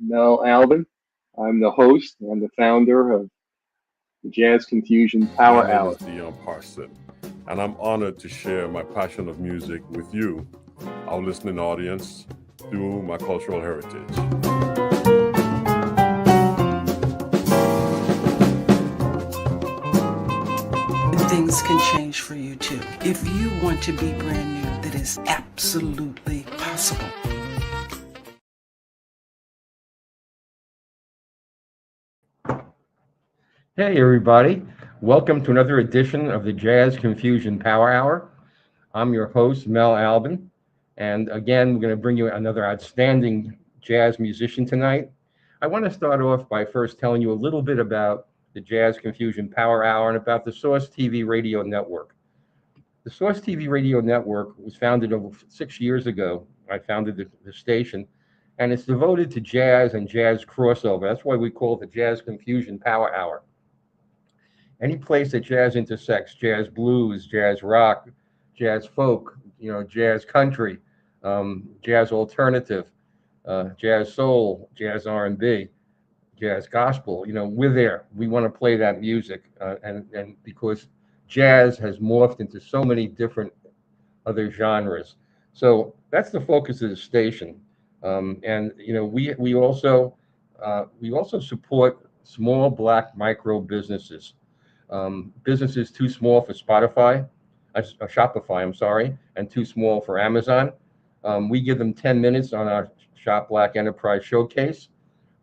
Mel Albin. I'm the host and the founder of the Jazz Confusion My Power name Hour. is Dion Parson, and I'm honored to share my passion of music with you, our listening audience, through my cultural heritage. Things can change for you too. If you want to be brand new, that is absolutely possible. Hey everybody, welcome to another edition of the Jazz Confusion Power Hour. I'm your host, Mel Albin, and again, we're going to bring you another outstanding jazz musician tonight. I want to start off by first telling you a little bit about the Jazz Confusion Power Hour and about the Source TV radio network. The Source TV radio network was founded over 6 years ago. I founded the station, and it's devoted to jazz and jazz crossover. That's why we call it the Jazz Confusion Power Hour. Any place that jazz intersects, jazz blues, jazz rock, jazz folk, jazz country, jazz alternative, jazz soul, jazz R&B, jazz gospel, we're there. We want to play that music, and because jazz has morphed into so many different other genres. So that's the focus of the station. And we also support small Black micro businesses. Businesses too small for Shopify, I'm sorry, and too small for Amazon. We give them 10 minutes on our Shop Black Enterprise Showcase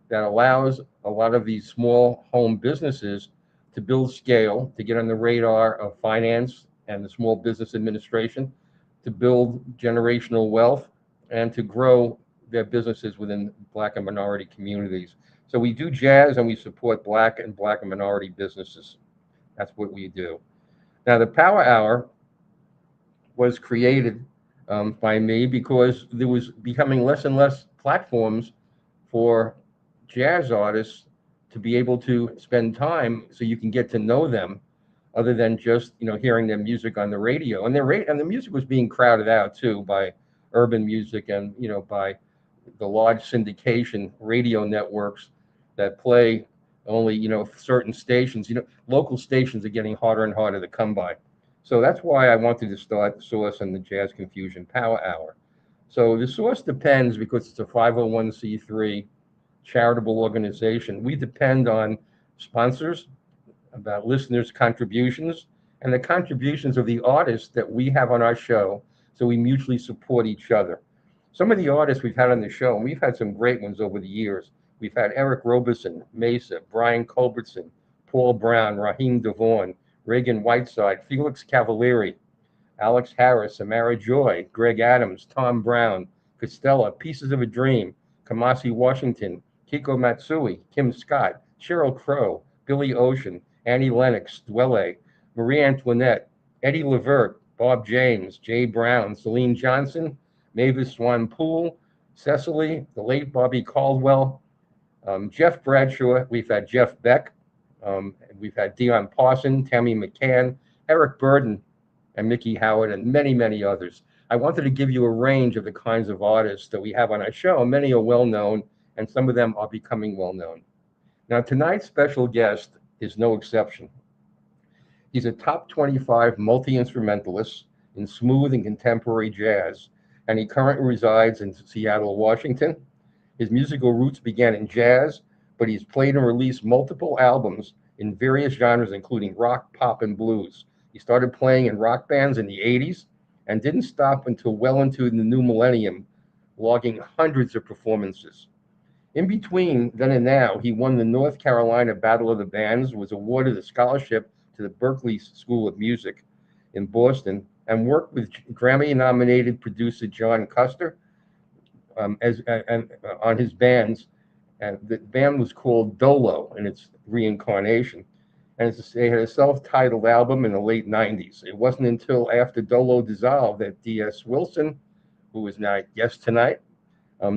that allows a lot of these small home businesses to build scale, to get on the radar of finance and the Small Business Administration, to build generational wealth, and to grow their businesses within Black and minority communities. So we do jazz and we support Black and minority businesses. That's what we do. Now, the Power Hour was created by me because there was becoming less and less platforms for jazz artists to be able to spend time so you can get to know them other than just, hearing their music on the radio. And the music was being crowded out too by urban music and, by the large syndication radio networks that play only, certain stations. Local stations are getting harder and harder to come by. So that's why I wanted to start the Source and the Jazz Confusion Power Hour. So the Source depends, because it's a 501c3 charitable organization. We depend on sponsors, about listeners' contributions, and the contributions of the artists that we have on our show. So we mutually support each other. Some of the artists we've had on the show, and we've had some great ones over the years. We've had Eric Roberson, Mesa, Brian Culbertson, Paul Brown, Raheem DeVaughn, Reagan Whiteside, Felix Cavalieri, Alex Harris, Samara Joy, Greg Adams, Tom Brown, Costello, Pieces of a Dream, Kamasi Washington, Kiko Matsui, Kim Scott, Sheryl Crow, Billy Ocean, Annie Lennox, Dwelle, Marie Antoinette, Eddie Levert, Bob James, Jay Brown, Celine Johnson, Mavis Swan Poole, Cecily, the late Bobby Caldwell, Jeff Bradshaw. We've had Jeff Beck. We've had Dion Parson, Tammy McCann, Eric Burden, and Mickey Howard, and many, many others. I wanted to give you a range of the kinds of artists that we have on our show. Many are well-known, and some of them are becoming well-known. Now, tonight's special guest is no exception. He's a top 25 multi-instrumentalist in smooth and contemporary jazz, and he currently resides in Seattle, Washington. His musical roots began in jazz, but he's played and released multiple albums in various genres, including rock, pop, and blues. He started playing in rock bands in the 80s and didn't stop until well into the new millennium, logging hundreds of performances. In between then and now, he won the North Carolina Battle of the Bands, was awarded a scholarship to the Berklee School of Music in Boston, and worked with Grammy-nominated producer John Custer on his bands. And the band was called Dolo in its reincarnation. And they had a self-titled album in the late 90s. It wasn't until after Dolo dissolved that D.S. Wilson, who is my guest tonight,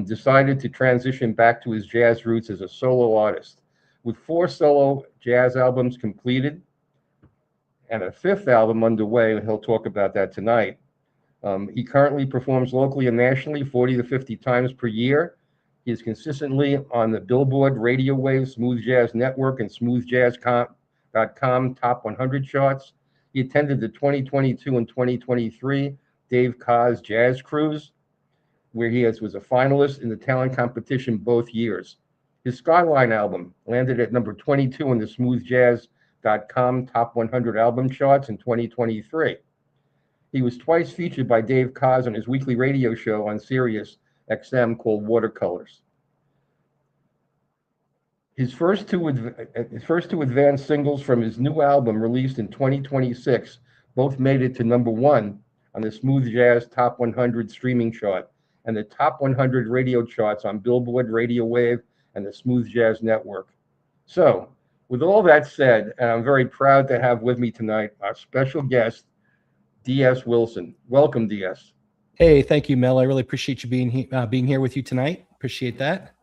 decided to transition back to his jazz roots as a solo artist. With 4 solo jazz albums completed and a 5th album underway, and he'll talk about that tonight, he currently performs locally and nationally 40 to 50 times per year. He is consistently on the Billboard, RadioWave, SmoothJazzNetwork, and SmoothJazz.com top 100 charts. He attended the 2022 and 2023 Dave Koz Jazz Cruise, where he was a finalist in the talent competition both years. His Skyline album landed at number 22 in the SmoothJazz.com top 100 album charts in 2023. He was twice featured by Dave Koz on his weekly radio show on SiriusXM called Watercolors. His first two advanced singles from his new album released in 2026 both made it to number 1 on the Smooth Jazz Top 100 streaming chart and the Top 100 radio charts on Billboard, RadioWave, and the Smooth Jazz Network. So, with all that said, and I'm very proud to have with me tonight our special guest, D.S. Wilson. Welcome, D.S. Hey, thank you, Mel. I really appreciate you being here with you tonight. Appreciate that.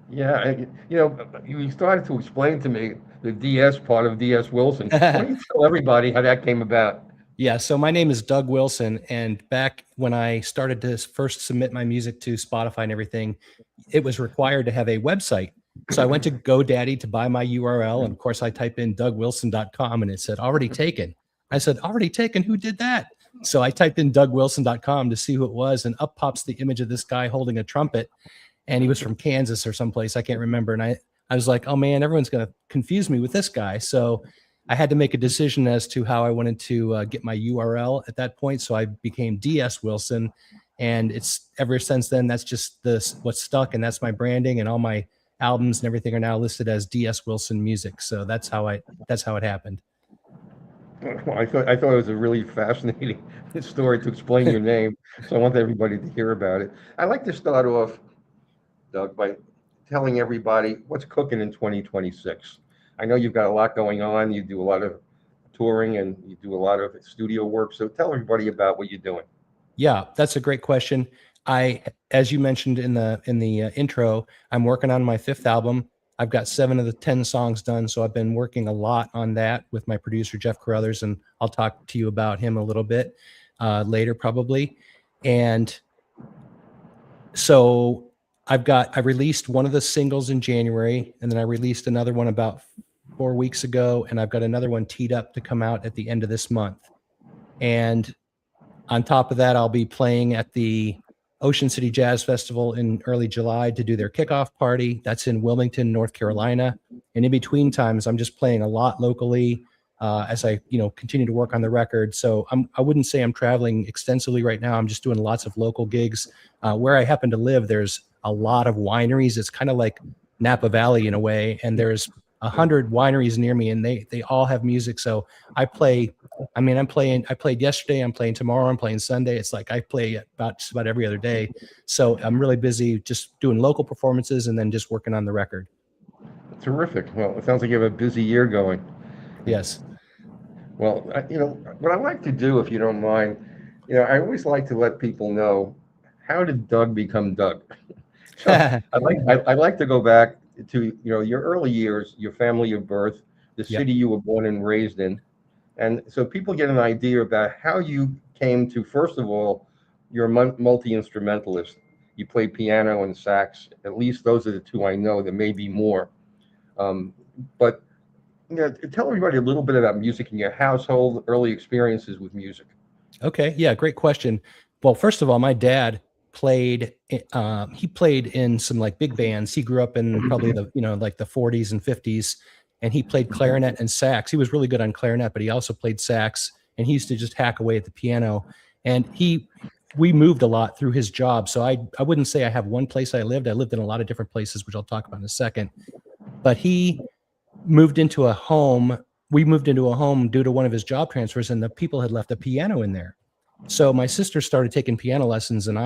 Yeah, you started to explain to me the D.S. part of D.S. Wilson. Why don't you tell everybody how that came about? Yeah, so my name is Doug Wilson, and back when I started to first submit my music to Spotify and everything, it was required to have a website. So I went to GoDaddy to buy my URL, and of course I type in dougwilson.com, and it said already taken. I said, already taken? Who did that? So I typed in dougwilson.com to see who it was, and up pops the image of this guy holding a trumpet, and he was from Kansas or someplace, I can't remember. And I was like, oh man, everyone's going to confuse me with this guy. So I had to make a decision as to how I wanted to get my URL at that point. So I became DS Wilson, and it's ever since then, that's just what's stuck, and that's my branding, and all my albums and everything are now listed as DS Wilson Music. So that's how it happened. Well, I thought it was a really fascinating story to explain your name, so I want everybody to hear about it. I'd like to start off, Doug, by telling everybody what's cooking in 2026. I know you've got a lot going on. You do a lot of touring and you do a lot of studio work. So tell everybody about what you're doing. Yeah, that's a great question. As you mentioned in the intro, I'm working on my 5th album. I've got 7 of the 10 songs done, so I've been working a lot on that with my producer, Jeff Carruthers, and I'll talk to you about him a little bit later probably. And so I released one of the singles in January, and then I released another one about 4 weeks ago, and I've got another one teed up to come out at the end of this month. And on top of that, I'll be playing at the Ocean City Jazz Festival in early July to do their kickoff party. That's in Wilmington, North Carolina. And in between times, I'm just playing a lot locally as I continue to work on the record. So I wouldn't say I'm traveling extensively right now. I'm just doing lots of local gigs. Where I happen to live, there's a lot of wineries. It's kind of like Napa Valley in a way. And there's 100 wineries near me, and they all have music. So I played yesterday, I'm playing tomorrow, I'm playing Sunday. It's like I play just about every other day. So I'm really busy just doing local performances and then just working on the record. Terrific. Well, it sounds like you have a busy year going. Yes. Well, what I like to do, if you don't mind, I always like to let people know, how did Doug become Doug? So I like to go back to your early years, your family of birth, the city you were born and raised in, and so people get an idea about how you came to. First of all, you're a multi-instrumentalist. You play piano and sax. At least those are the two I know. There may be more, but tell everybody a little bit about music in your household, early experiences with music. Okay, yeah, great question. Well, first of all, my dad played in some like big bands. He grew up in probably the like the 40s and 50s, and he played clarinet and sax. He was really good on clarinet, but he also played sax, and he used to just hack away at the piano. And we moved a lot through his job. So I wouldn't say I have one place I lived. I lived in a lot of different places, which I'll talk about in a second. But he moved into a home. We moved into a home due to one of his job transfers, and the people had left a piano in there. So my sister started taking piano lessons, and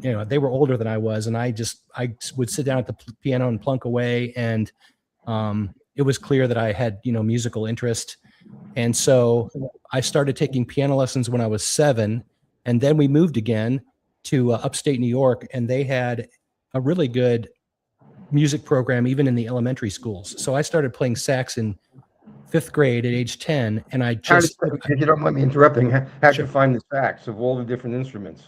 they were older than I was, and I would sit down at the piano and plunk away, and it was clear that I had musical interest. And so I started taking piano lessons when I was 7, and then we moved again to upstate New York, and they had a really good music program even in the elementary schools. So I started playing sax in 5th grade at age 10, and if you don't mind me interrupting, how'd you find the sax of all the different instruments?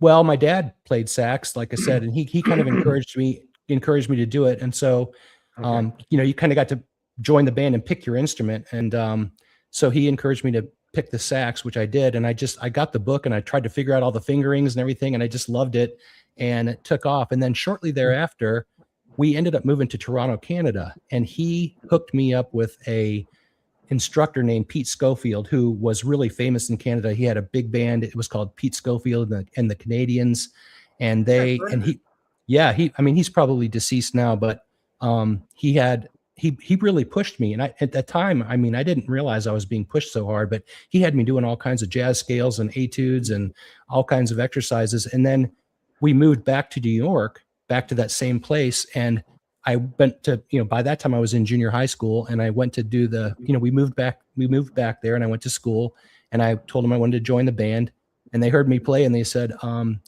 Well, my dad played sax, like I said, and he kind of encouraged me to do it. And so, you kind of got to join the band and pick your instrument. And so he encouraged me to pick the sax, which I did. And I got the book and I tried to figure out all the fingerings and everything. And I just loved it. And it took off. And then shortly thereafter, we ended up moving to Toronto, Canada. And he hooked me up with a instructor named Pete Schofield, who was really famous in Canada. He had a big band. It was called Pete Schofield and the Canadians. And he's probably deceased now, but he really pushed me. And at that time, I didn't realize I was being pushed so hard, but he had me doing all kinds of jazz scales and etudes and all kinds of exercises. And then we moved back to New York, back to that same place. And I went to, by that time I was in junior high school, and I went to do we moved back there, and I went to school, and I told them I wanted to join the band, and they heard me play, and they said,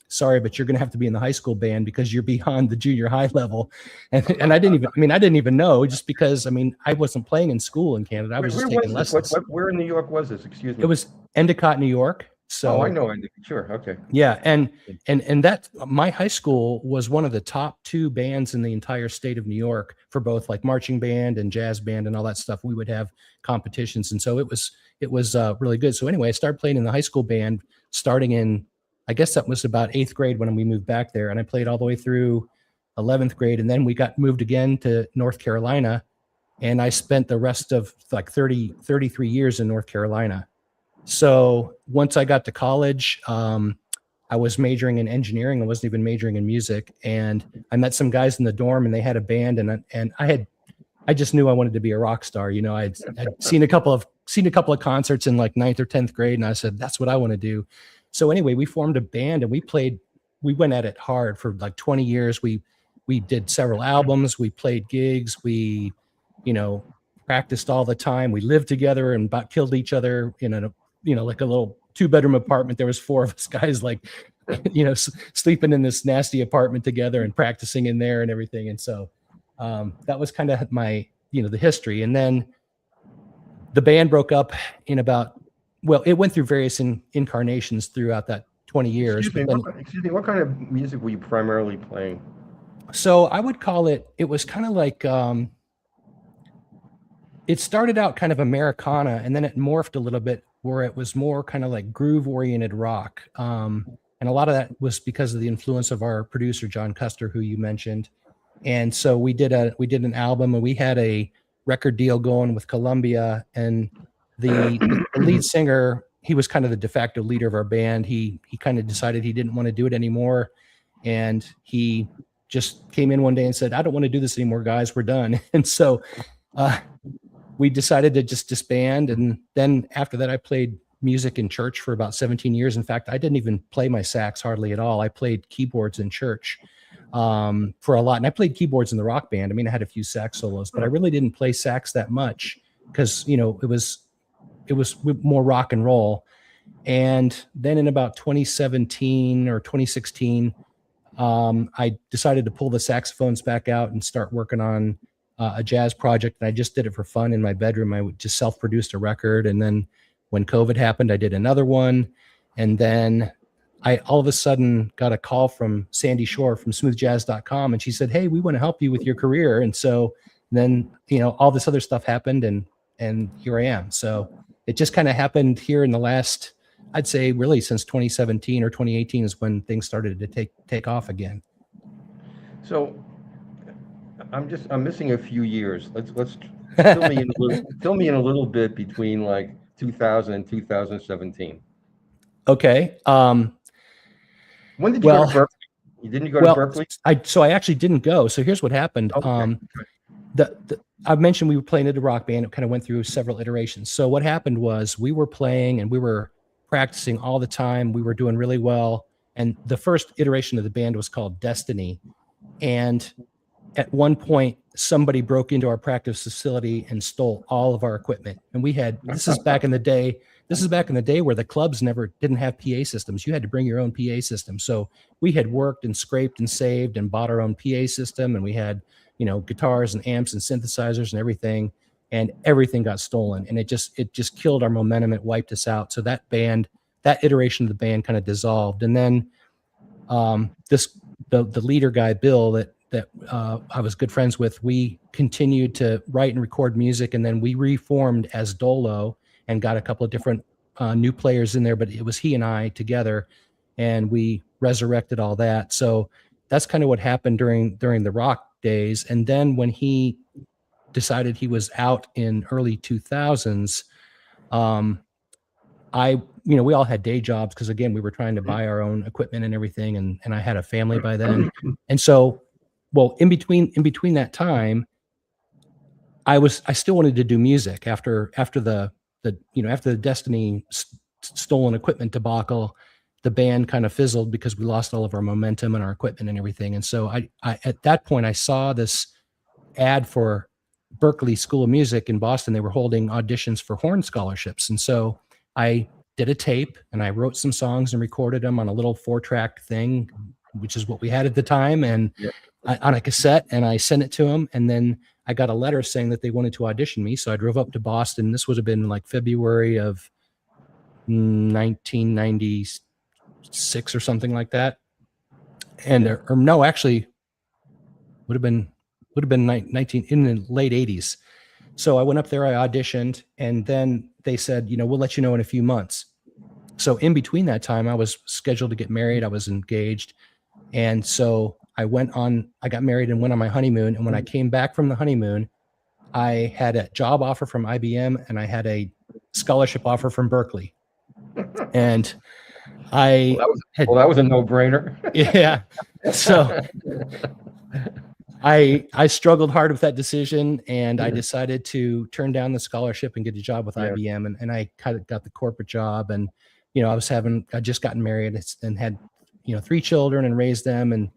sorry, but you're going to have to be in the high school band because you're beyond the junior high level. And I didn't even know, just because, I wasn't playing in school in Canada. I was just taking lessons. Where in New York was this? Excuse me. It was Endicott, New York. So I know Endicott. Sure. Okay. Yeah. And that my high school was one of the top 2 bands in the entire state of New York for both like marching band and jazz band and all that stuff. We would have competitions. And so it was really good. So anyway, I started playing in the high school band starting in, I guess that was about 8th grade when we moved back there. And I played all the way through 11th grade. And then we got moved again to North Carolina. And I spent the rest of like 33 years in North Carolina. So once I got to college, I was majoring in engineering. I wasn't even majoring in music. And I met some guys in the dorm, and they had a band, and I just knew I wanted to be a rock star. I'd seen a couple of concerts in like 9th or 10th grade, and I said, that's what I want to do. So anyway, we formed a band, and we went at it hard for like 20 years. We did several albums. We played gigs. We, practiced all the time. We lived together and about killed each other in like a little 2-bedroom apartment. There was 4 of us guys, like, sleeping in this nasty apartment together and practicing in there and everything. And so that was kind of my, the history. And then the band broke up in it went through various incarnations throughout that 20 years. Excuse me, what kind of music were you primarily playing? So I would call it was kind of like, it started out kind of Americana, and then it morphed a little bit where it was more kind of like groove oriented rock. And a lot of that was because of the influence of our producer, John Custer, who you mentioned. And so we did an album, and we had a record deal going with Columbia, and the lead singer, he was kind of the de facto leader of our band. He kind of decided he didn't want to do it anymore. And he just came in one day and said, I don't want to do this anymore, guys, we're done. And so, we decided to just disband. And then after that, I played music in church for about 17 years. In fact, I didn't even play my sax hardly at all. I played keyboards in church for a lot. And I played keyboards in the rock band. I had a few sax solos, but I really didn't play sax that much because, it was more rock and roll. And then in about 2017 or 2016, I decided to pull the saxophones back out and start working on a jazz project. And I just did it for fun in my bedroom. I just self-produced a record. And then when COVID happened, I did another one. And then I all of a sudden got a call from Sandy Shore from SmoothJazz.com. And she said, hey, we want to help you with your career. And so then, all this other stuff happened, and here I am. So it just kind of happened here in the last, I'd say really since 2017 or 2018 is when things started to take off again. So I'm missing a few years. Let's fill me in a little bit between like 2000 and 2017. Okay. When did you go to Berkeley? Didn't you go to Berkeley? I actually didn't go. So here's what happened. Okay. I mentioned we were playing at a rock band. It kind of went through several iterations. So what happened was we were playing and we were practicing all the time. We were doing really well. And the first iteration of the band was called Destiny. And at one point, somebody broke into our practice facility and stole all of our equipment. And we had, this is back in the day where the clubs didn't have PA systems. You had to bring your own PA system. So we had worked and scraped and saved and bought our own PA system. And we had, guitars and amps and synthesizers and everything got stolen. And it just killed our momentum. It wiped us out. So that iteration of the band kind of dissolved. And then The leader guy, Bill, that I was good friends with, we continued to write and record music, and then we reformed as Dolo and got a couple of different new players in there, but it was he and I together, and we resurrected all that. So that's kind of what happened during the rock days. And then when he decided he was out in early 2000s, we all had day jobs because, again, we were trying to buy our own equipment and everything, and I had a family by then. And so, well, in between that time, I still wanted to do music after the Destiny stolen equipment debacle. The band kind of fizzled because we lost all of our momentum and our equipment and everything. And so I at that point, I saw this ad for Berklee School of Music in Boston. They were holding auditions for horn scholarships. And so I did a tape and I wrote some songs and recorded them on a little 4-track thing, which is what we had at the time, and on a cassette, and I sent it to them. And then I got a letter saying that they wanted to audition me. So I drove up to Boston. This would have been like February of 1996 or something like that. And or no, actually would have been 19 in the late 80s. So I went up there, I auditioned, and then they said, we'll let you know in a few months. So in between that time, I was scheduled to get married. I was engaged. And so I got married and went on my honeymoon. And when I came back from the honeymoon, I had a job offer from IBM and I had a scholarship offer from Berklee. And that was a no-brainer. Yeah. So I struggled hard with that decision, and I decided to turn down the scholarship and get a job with IBM. And I kind of got the corporate job, and, I just gotten married and had, 3 children and raised them. And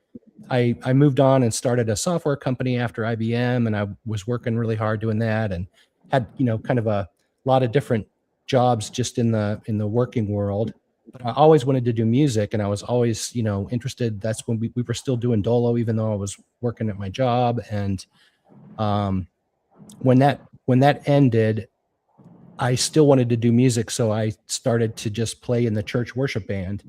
I moved on and started a software company after IBM, and I was working really hard doing that, and had, kind of a lot of different jobs just in the working world. But I always wanted to do music, and I was always, interested. That's when we were still doing Dolo, even though I was working at my job. And when that ended, I still wanted to do music. So I started to just play in the church worship band,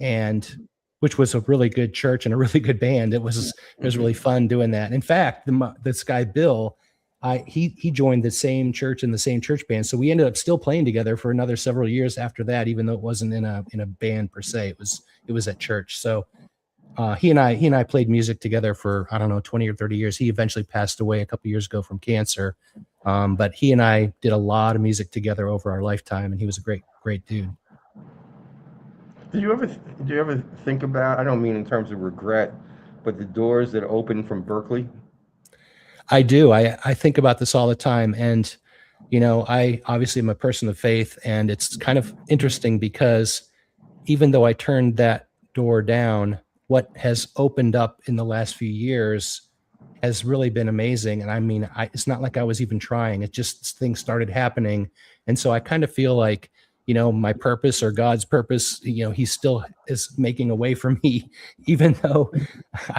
and which was a really good church and a really good band. It was really fun doing that. In fact, this guy, Bill, he joined the same church and the same church band. So we ended up still playing together for another several years after that, even though it wasn't in a band per se. It was at church. So he and I played music together for, I don't know, 20 or 30 years. He eventually passed away a couple years ago from cancer. But he and I did a lot of music together over our lifetime, and he was a great, great dude. Do you ever think about, I don't mean in terms of regret, but the doors that opened from Berklee? I do. I think about this all the time. And, I obviously am a person of faith, and it's kind of interesting because even though I turned that door down, what has opened up in the last few years has really been amazing. And I mean, it's not like I was even trying. It just, things started happening. And so I kind of feel like, my purpose or God's purpose, he still is making a way for me, even though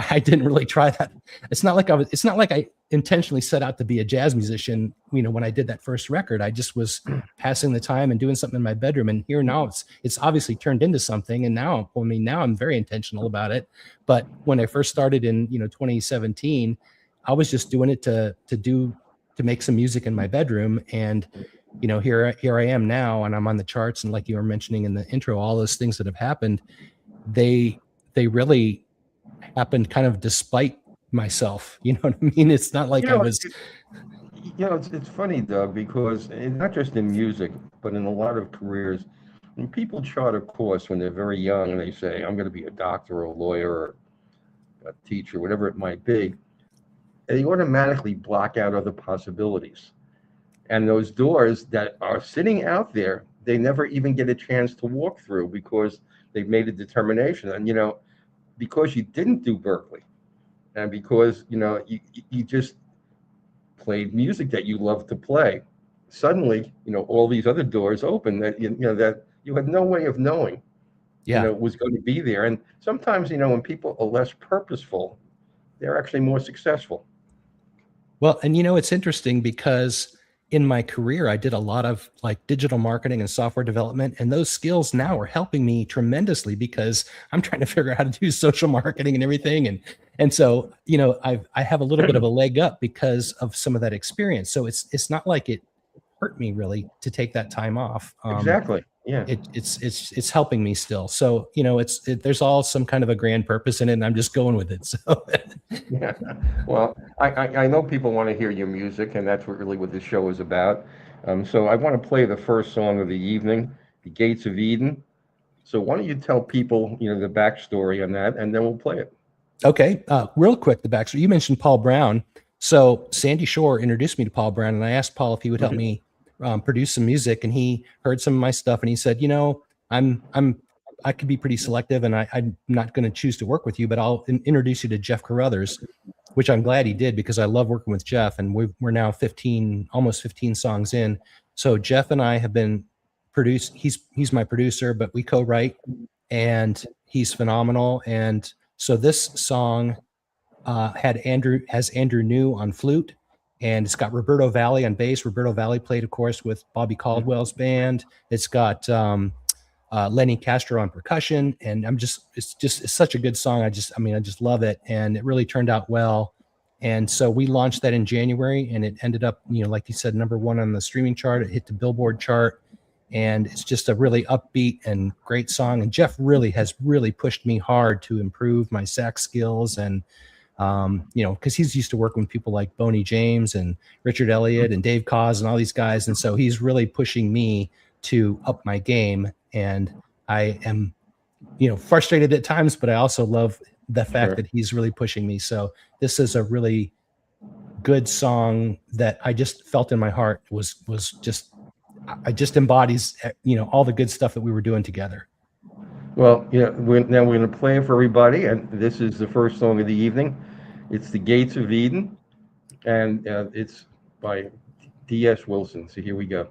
I didn't really try that. It's not like I intentionally set out to be a jazz musician. When I did that first record, I just was passing the time and doing something in my bedroom. And here now it's obviously turned into something. And now I'm very intentional about it. But when I first started in, 2017, I was just doing it to make some music in my bedroom. And here I am now, and I'm on the charts. And like you were mentioning in the intro, all those things that have happened, they really happened kind of despite myself. You know what I mean? It's not like I was. It's funny, Doug, because not just in music, but in a lot of careers, when people chart a course when they're very young and they say, I'm going to be a doctor or a lawyer or a teacher, whatever it might be, they automatically block out other possibilities. And those doors that are sitting out there, they never even get a chance to walk through because they've made a determination. And, because you didn't do Berklee, and because, you just played music that you love to play, suddenly, all these other doors open that, that you had no way of knowing, was going to be there. And sometimes, when people are less purposeful, they're actually more successful. Well, and, it's interesting because in my career, I did a lot of like digital marketing and software development, and those skills now are helping me tremendously because I'm trying to figure out how to do social marketing and everything. And so, you know, I have a little bit of a leg up because of some of that experience. So it's not like it hurt me really to take that time off. Exactly. Yeah. It's helping me still. So, you know, there's all some kind of a grand purpose in it, and I'm just going with it. So yeah. Well, I know people want to hear your music, and that's really what this show is about. So I want to play the first song of the evening, The Gates of Eden. So why don't you tell people, you know, the backstory on that, and then we'll play it. Okay. Real quick, the backstory. You mentioned Paul Brown. So Sandy Shore introduced me to Paul Brown, and I asked Paul if he would help me produce some music, and he heard some of my stuff, and he said, you know, I could be pretty selective, and I'm not going to choose to work with you, but I'll introduce you to Jeff Carruthers, which I'm glad he did because I love working with Jeff, and we're now almost 15 songs in. So Jeff and I have been produced. He's my producer, but we co-write, and he's phenomenal. And so this song has Andrew New on flute, and it's got Roberto Valli on bass. Roberto Valli played, of course, with Bobby Caldwell's band. It's got Lenny Castro on percussion, and it's such a good song. I just love it, and it really turned out well. And so we launched that in January, and it ended up, you know, like you said, #1 on the streaming chart. It hit the Billboard chart, and it's just a really upbeat and great song. And Jeff has pushed me hard to improve my sax skills, and you know, because he's used to working with people like Boney James and Richard Elliott and Dave Koz and all these guys, and so he's really pushing me to up my game. And I am, you know, frustrated at times, but I also love the fact that he's really pushing me. So this is a really good song that I just felt in my heart was just embodies, you know, all the good stuff that we were doing together. Well, yeah, we're going to play it for everybody, and this is the first song of the evening. It's The Gates of Eden, and it's by D.S. Wilson. So here we go.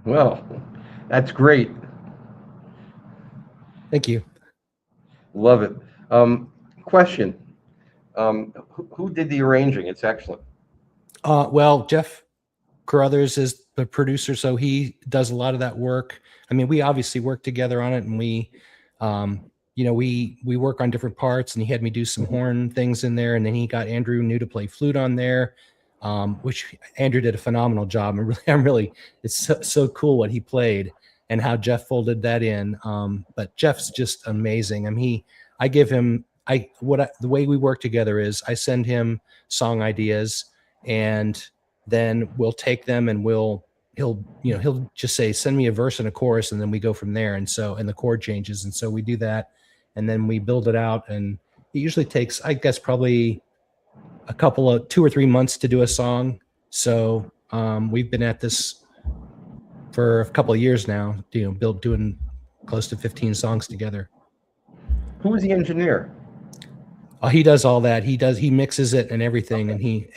Well, that's great. Thank you. Love it. Question. Who did the arranging? It's excellent. Well, Jeff Carruthers is the producer, so he does a lot of that work. I mean, we obviously work together on it, and we work on different parts, and he had me do some horn things in there, and then he got Andrew New to play flute on there, which Andrew did a phenomenal job. And it's so cool what he played and how Jeff folded that in. But Jeff's just amazing. I mean, the way we work together is I send him song ideas, and then we'll take them and he'll just say, send me a verse and a chorus, and then we go from there. And the chord changes. And so we do that, and then we build it out. And it usually takes, I guess, probably 2 or 3 months to do a song. So we've been at this for a couple of years now, doing close to 15 songs together. Who is the engineer? He does all that. He mixes it and everything. Okay.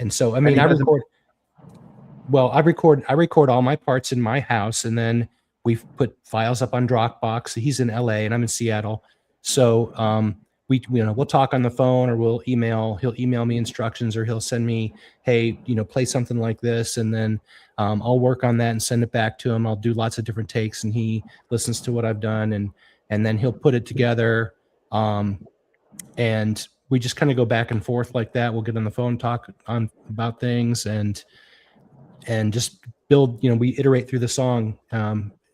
I record all my parts in my house, and then we've put files up on Dropbox. He's in LA and I'm in Seattle. So we'll talk on the phone, or he'll email me instructions, or he'll send me, hey, play something like this. And then I'll work on that and send it back to him. I'll do lots of different takes, and he listens to what I've done, and then he'll put it together. And we just kind of go back and forth like that. We'll get on the phone, talk about things, and just build, we iterate through the song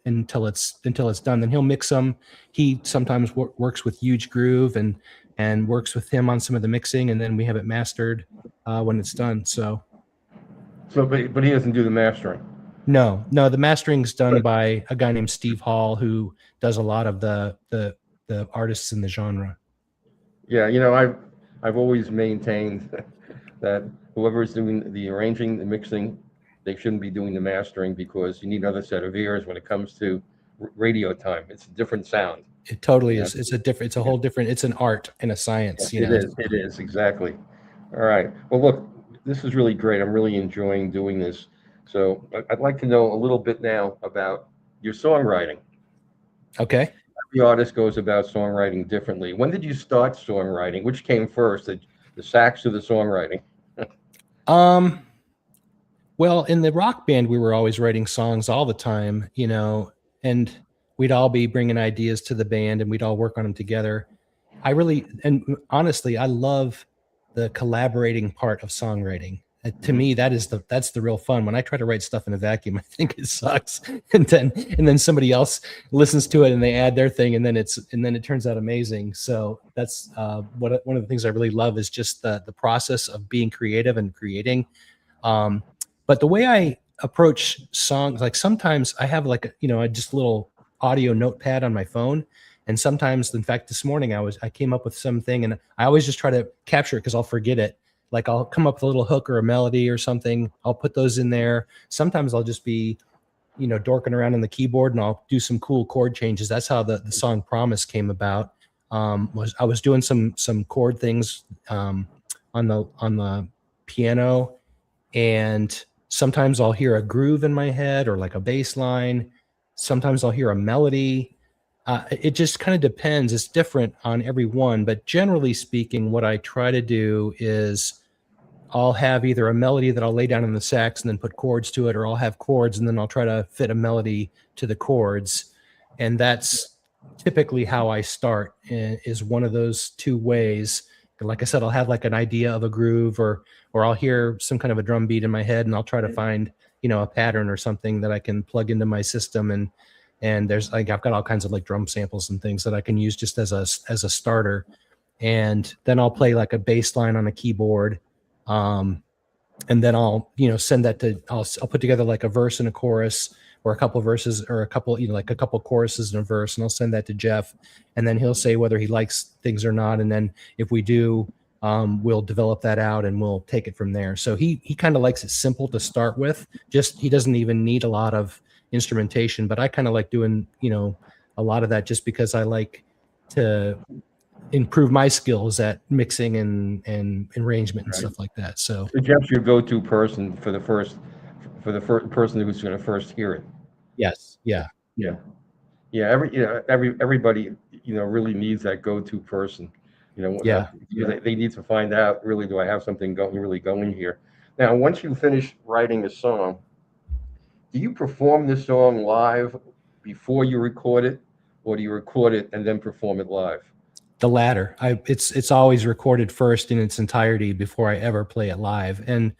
until it's done. Then he'll mix them. He sometimes works with Huge Groove and works with him on some of the mixing, and then we have it mastered when it's done. But he doesn't do the mastering. No, the mastering's done by a guy named Steve Hall, who does a lot of the artists in the genre. Yeah, I've always maintained that whoever is doing the arranging, the mixing, they shouldn't be doing the mastering, because you need another set of ears when it comes to radio time. It's a different sound. It totally is. It's a whole different, it's an art and a science. It is, exactly. All right. Well, look, this is really great. I'm really enjoying doing this. So I'd like to know a little bit now about your songwriting. Okay. Every artist goes about songwriting differently. When did you start songwriting? Which came first, the sax or the songwriting? Well, in the rock band, we were always writing songs all the time, and we'd all be bringing ideas to the band, and we'd all work on them together. Honestly, I love the collaborating part of songwriting. To me, that's the real fun. When I try to write stuff in a vacuum, I think it sucks. And then somebody else listens to it and they add their thing, and then it turns out amazing. So that's one of the things I really love, is just the process of being creative and creating. But the way I approach songs, like sometimes I have just a little audio notepad on my phone. And sometimes, in fact, this morning I came up with something, and I always just try to capture it because I'll forget it. Like I'll come up with a little hook or a melody or something. I'll put those in there. Sometimes I'll just be, dorking around on the keyboard, and I'll do some cool chord changes. That's how the song Promise came about. I was doing some chord things on the piano, and sometimes I'll hear a groove in my head, or like a bass line. Sometimes I'll hear a melody. It just kind of depends. It's different on every one, but generally speaking, what I try to do is I'll have either a melody that I'll lay down in the sax and then put chords to it, or I'll have chords and then I'll try to fit a melody to the chords. And that's typically how I start, is one of those two ways. Like I said, I'll have like an idea of a groove, or I'll hear some kind of a drum beat in my head, and I'll try to find, a pattern or something that I can plug into my system. And there's I've got all kinds of like drum samples and things that I can use just as a starter. And then I'll play like a bass line on a keyboard. And then I'll, send that I'll put together like a verse and a chorus, or a couple of verses, or a couple, like a couple choruses and a verse. And I'll send that to Jeff, and then he'll say whether he likes things or not. And then if we do, we'll develop that out and we'll take it from there. So he kind of likes it simple to start with. He doesn't even need a lot of instrumentation, but I kind of like doing, a lot of that, just because I like to improve my skills at mixing and arrangement and stuff like that. So Jeff's your go-to person for the person who's going to first hear it. Yes. Yeah. Yeah. Yeah. Everybody, really needs that go-to person. Yeah. They need to find out, really, do I have something really going here? Now, once you finish writing a song, do you perform the song live before you record it, or do you record it and then perform it live? The latter. It's always recorded first in its entirety before I ever play it live. And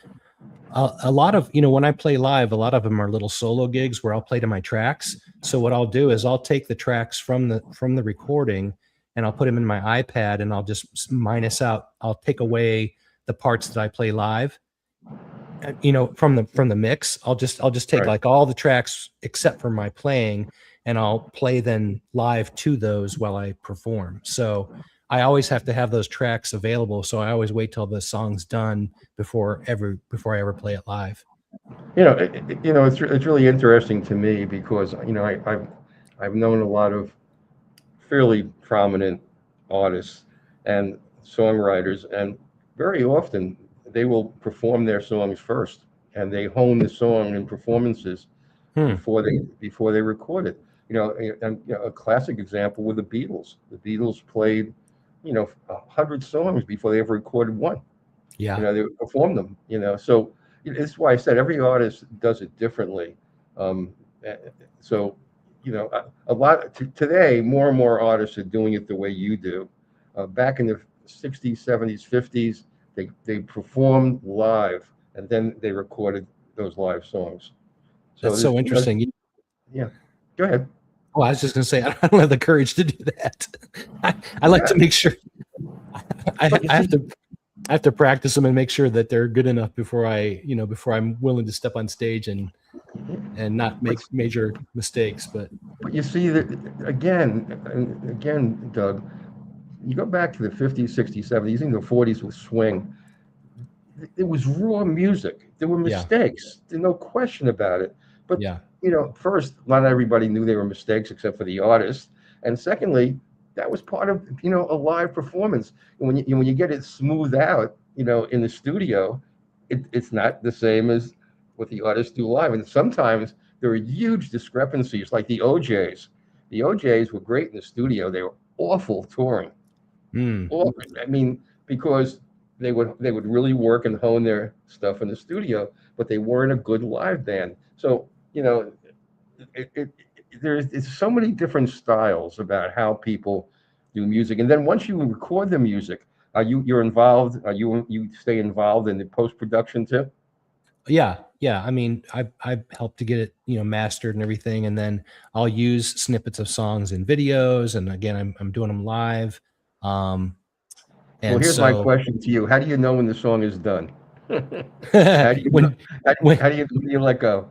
a lot of, when I play live, a lot of them are little solo gigs where I'll play to my tracks. So what I'll do is I'll take the tracks from the recording and I'll put them in my iPad, and I'll just minus out. I'll take away the parts that I play live. From the mix, I'll just take Right. like all the tracks except for my playing, and I'll play then live to those while I perform. So I always have to have those tracks available. So I always wait till the song's done before I ever play it live. It's really interesting to me because I've known a lot of fairly prominent artists and songwriters, and very often they will perform their songs first, and they hone the song in performances before they record it. A classic example were the Beatles. The Beatles played 100 songs before they ever recorded one. Yeah. They performed them. So it's why I said every artist does it differently. So a lot today, more and more artists are doing it the way you do. Back in the 60s, 70s, 50s, they performed live, and then they recorded those live songs. That's so interesting. Yeah, go ahead. Oh, I was just going to say, I don't have the courage to do that. I like to make sure I have to practice them and make sure that they're good enough before I'm willing to step on stage and not make major mistakes. But you see that again, Doug, you go back to the 50s, 60s, 70s, even the 40s with swing. It was raw music. There were mistakes. There's no question about it. But first, not everybody knew they were mistakes except for the artist. And secondly, that was part of a live performance. And when you get it smoothed out, in the studio, it's not the same as what the artists do live. And sometimes there are huge discrepancies, like the OJs. The OJs were great in the studio. They were awful touring. Awful. I mean, because they would really work and hone their stuff in the studio, but they weren't a good live band. So there's so many different styles about how people do music. And then once you record the music, you're involved? You stay involved in the post-production too? Yeah. I mean, I've helped to get it, mastered and everything. And then I'll use snippets of songs in videos. And again, I'm doing them live. Well, here's my question to you. How do you know when the song is done? How do you let go?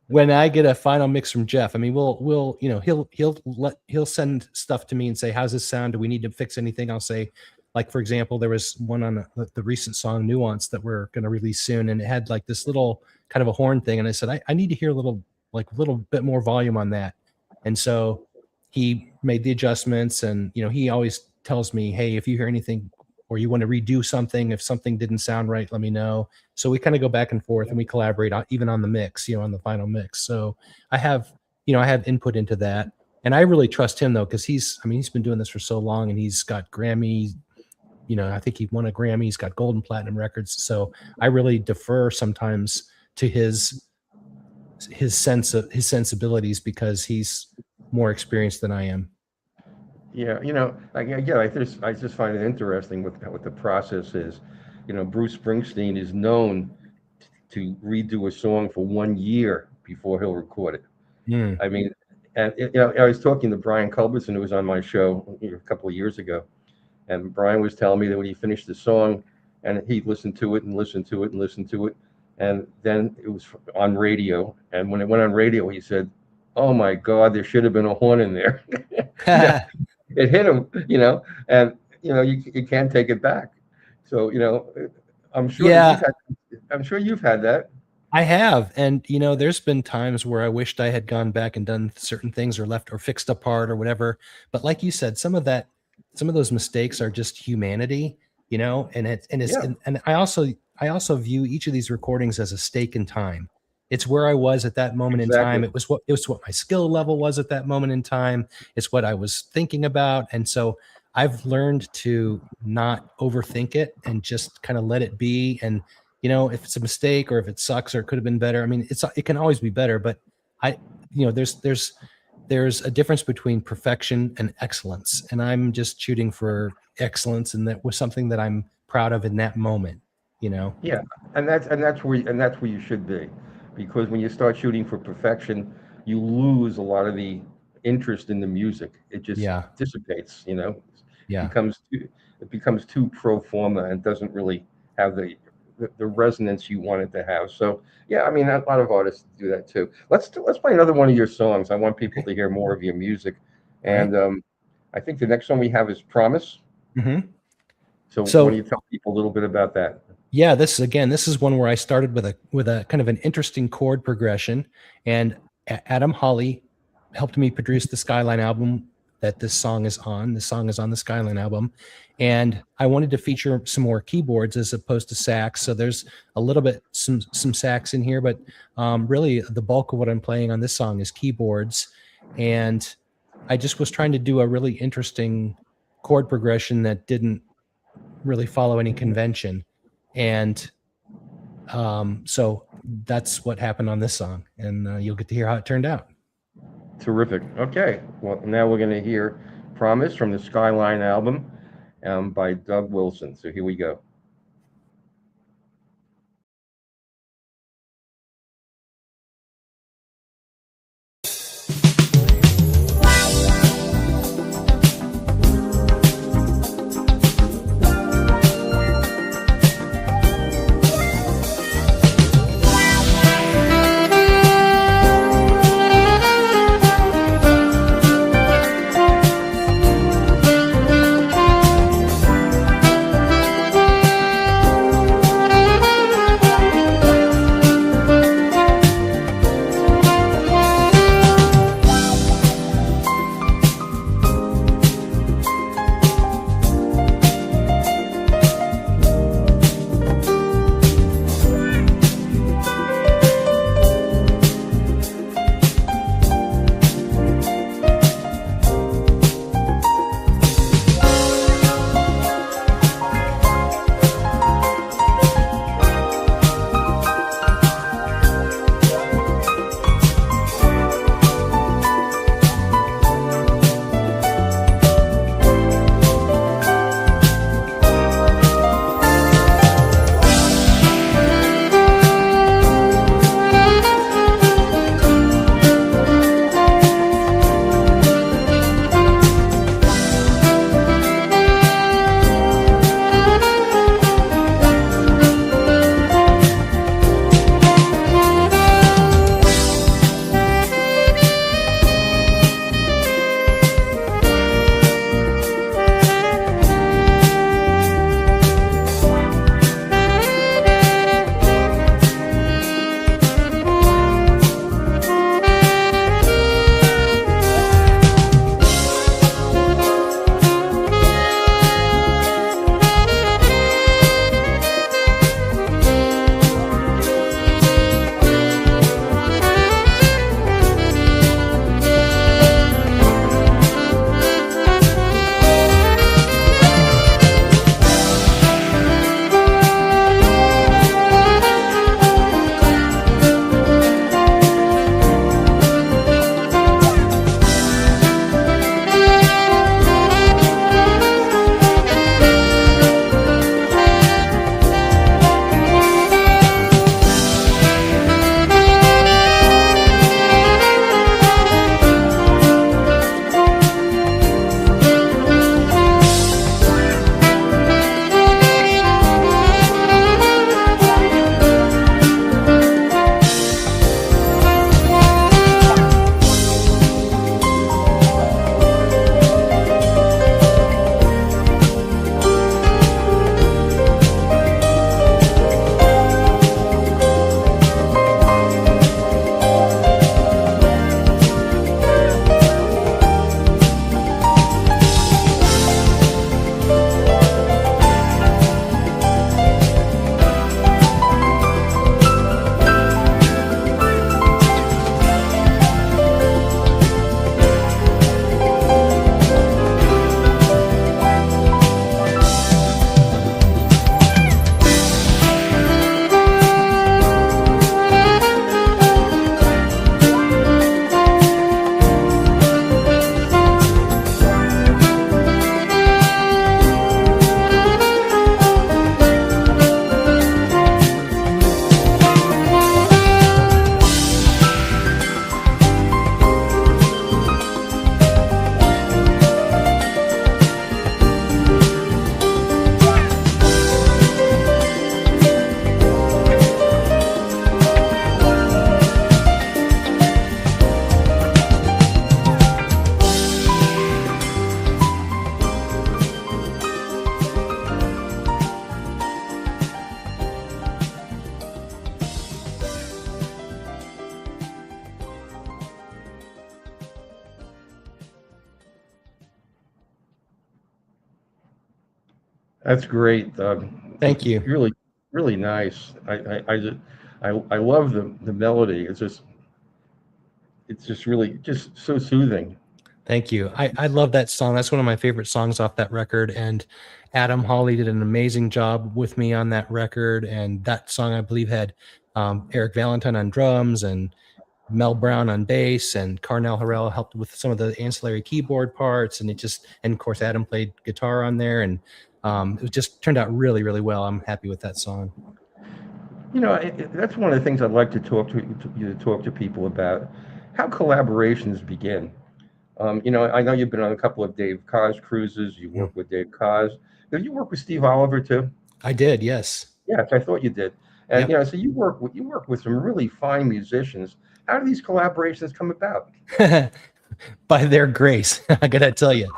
When I get a final mix from Jeff, I mean, we'll he'll send stuff to me and say, how's this sound? Do we need to fix anything? I'll say, like, for example, there was one on the recent song Nuance that we're going to release soon. And it had like this little kind of a horn thing. And I said, I need to hear a little bit more volume on that. And so he made the adjustments, and, he always tells me, hey, if you hear anything or you want to redo something, if something didn't sound right, let me know. So we kind of go back and forth, and we collaborate even on the mix, on the final mix. So I have input into that, and I really trust him though, because he's been doing this for so long, and he's got Grammy, I think he won a Grammy, he's got gold and platinum records. So I really defer sometimes to his sensibilities, because he's more experienced than I am. Yeah, I just find it interesting what the process is. Bruce Springsteen is known to redo a song for 1 year before he'll record it. I mean, and I was talking to Brian Culbertson, who was on my show a couple of years ago, and Brian was telling me that when he finished the song, and he listened to it and listened to it and listened to it, and then it was on radio, and when it went on radio, he said, "Oh my God, there should have been a horn in there." It hit him, and you can't take it back. So I'm sure you've had that. I have, and there's been times where I wished I had gone back and done certain things, or left or fixed a part or whatever. But like you said, some of those mistakes are just humanity, and I also view each of these recordings as a stake in time. It's where I was at that moment in time. Exactly. It was what my skill level was at that moment in time. It's what I was thinking about. And so I've learned to not overthink it and just kind of let it be. And, you know, if it's a mistake or if it sucks or it could have been better, I mean, it can always be better, but there's a difference between perfection and excellence. And I'm just shooting for excellence. And that was something that I'm proud of in that moment, you know? Yeah. And that's where you should be, because when you start shooting for perfection, you lose a lot of the interest in the music. It just dissipates, you know? Yeah. It becomes too pro forma and doesn't really have the resonance you want it to have. So yeah, I mean, a lot of artists do that too. Let's play another one of your songs. I want people to hear more of your music. And I think the next one we have is Promise. Mm-hmm. So why don't you tell people a little bit about that? Yeah, this is one where I started with a kind of an interesting chord progression, and Adam Hawley helped me produce the Skyline album that this song is on. The song is on the Skyline album, and I wanted to feature some more keyboards as opposed to sax. So there's a little bit some sax in here, but really the bulk of what I'm playing on this song is keyboards. And I just was trying to do a really interesting chord progression that didn't really follow any convention. And so that's what happened on this song, and you'll get to hear how it turned out. Terrific. Okay. Well, now we're going to hear Promise from the Skyline album by Doug Wilson. So here we go. That's great. Thank you. Really, really nice. I love the melody. It's just really just so soothing. Thank you. I love that song. That's one of my favorite songs off that record. And Adam Hawley did an amazing job with me on that record. And that song, I believe, had Eric Valentine on drums and Mel Brown on bass, and Carnell Harrell helped with some of the ancillary keyboard parts. And of course, Adam played guitar on there. And it just turned out really, really well. I'm happy with that song. You know, that's one of the things I'd like to talk to people about, how collaborations begin. You know, I know you've been on a couple of Dave Koz cruises. You work with Dave Koz. Did you work with Steve Oliver too? I did, yes. Yes, I thought you did. And Yep. you know, so you work with some really fine musicians. How do these collaborations come about? By their grace, I gotta tell you.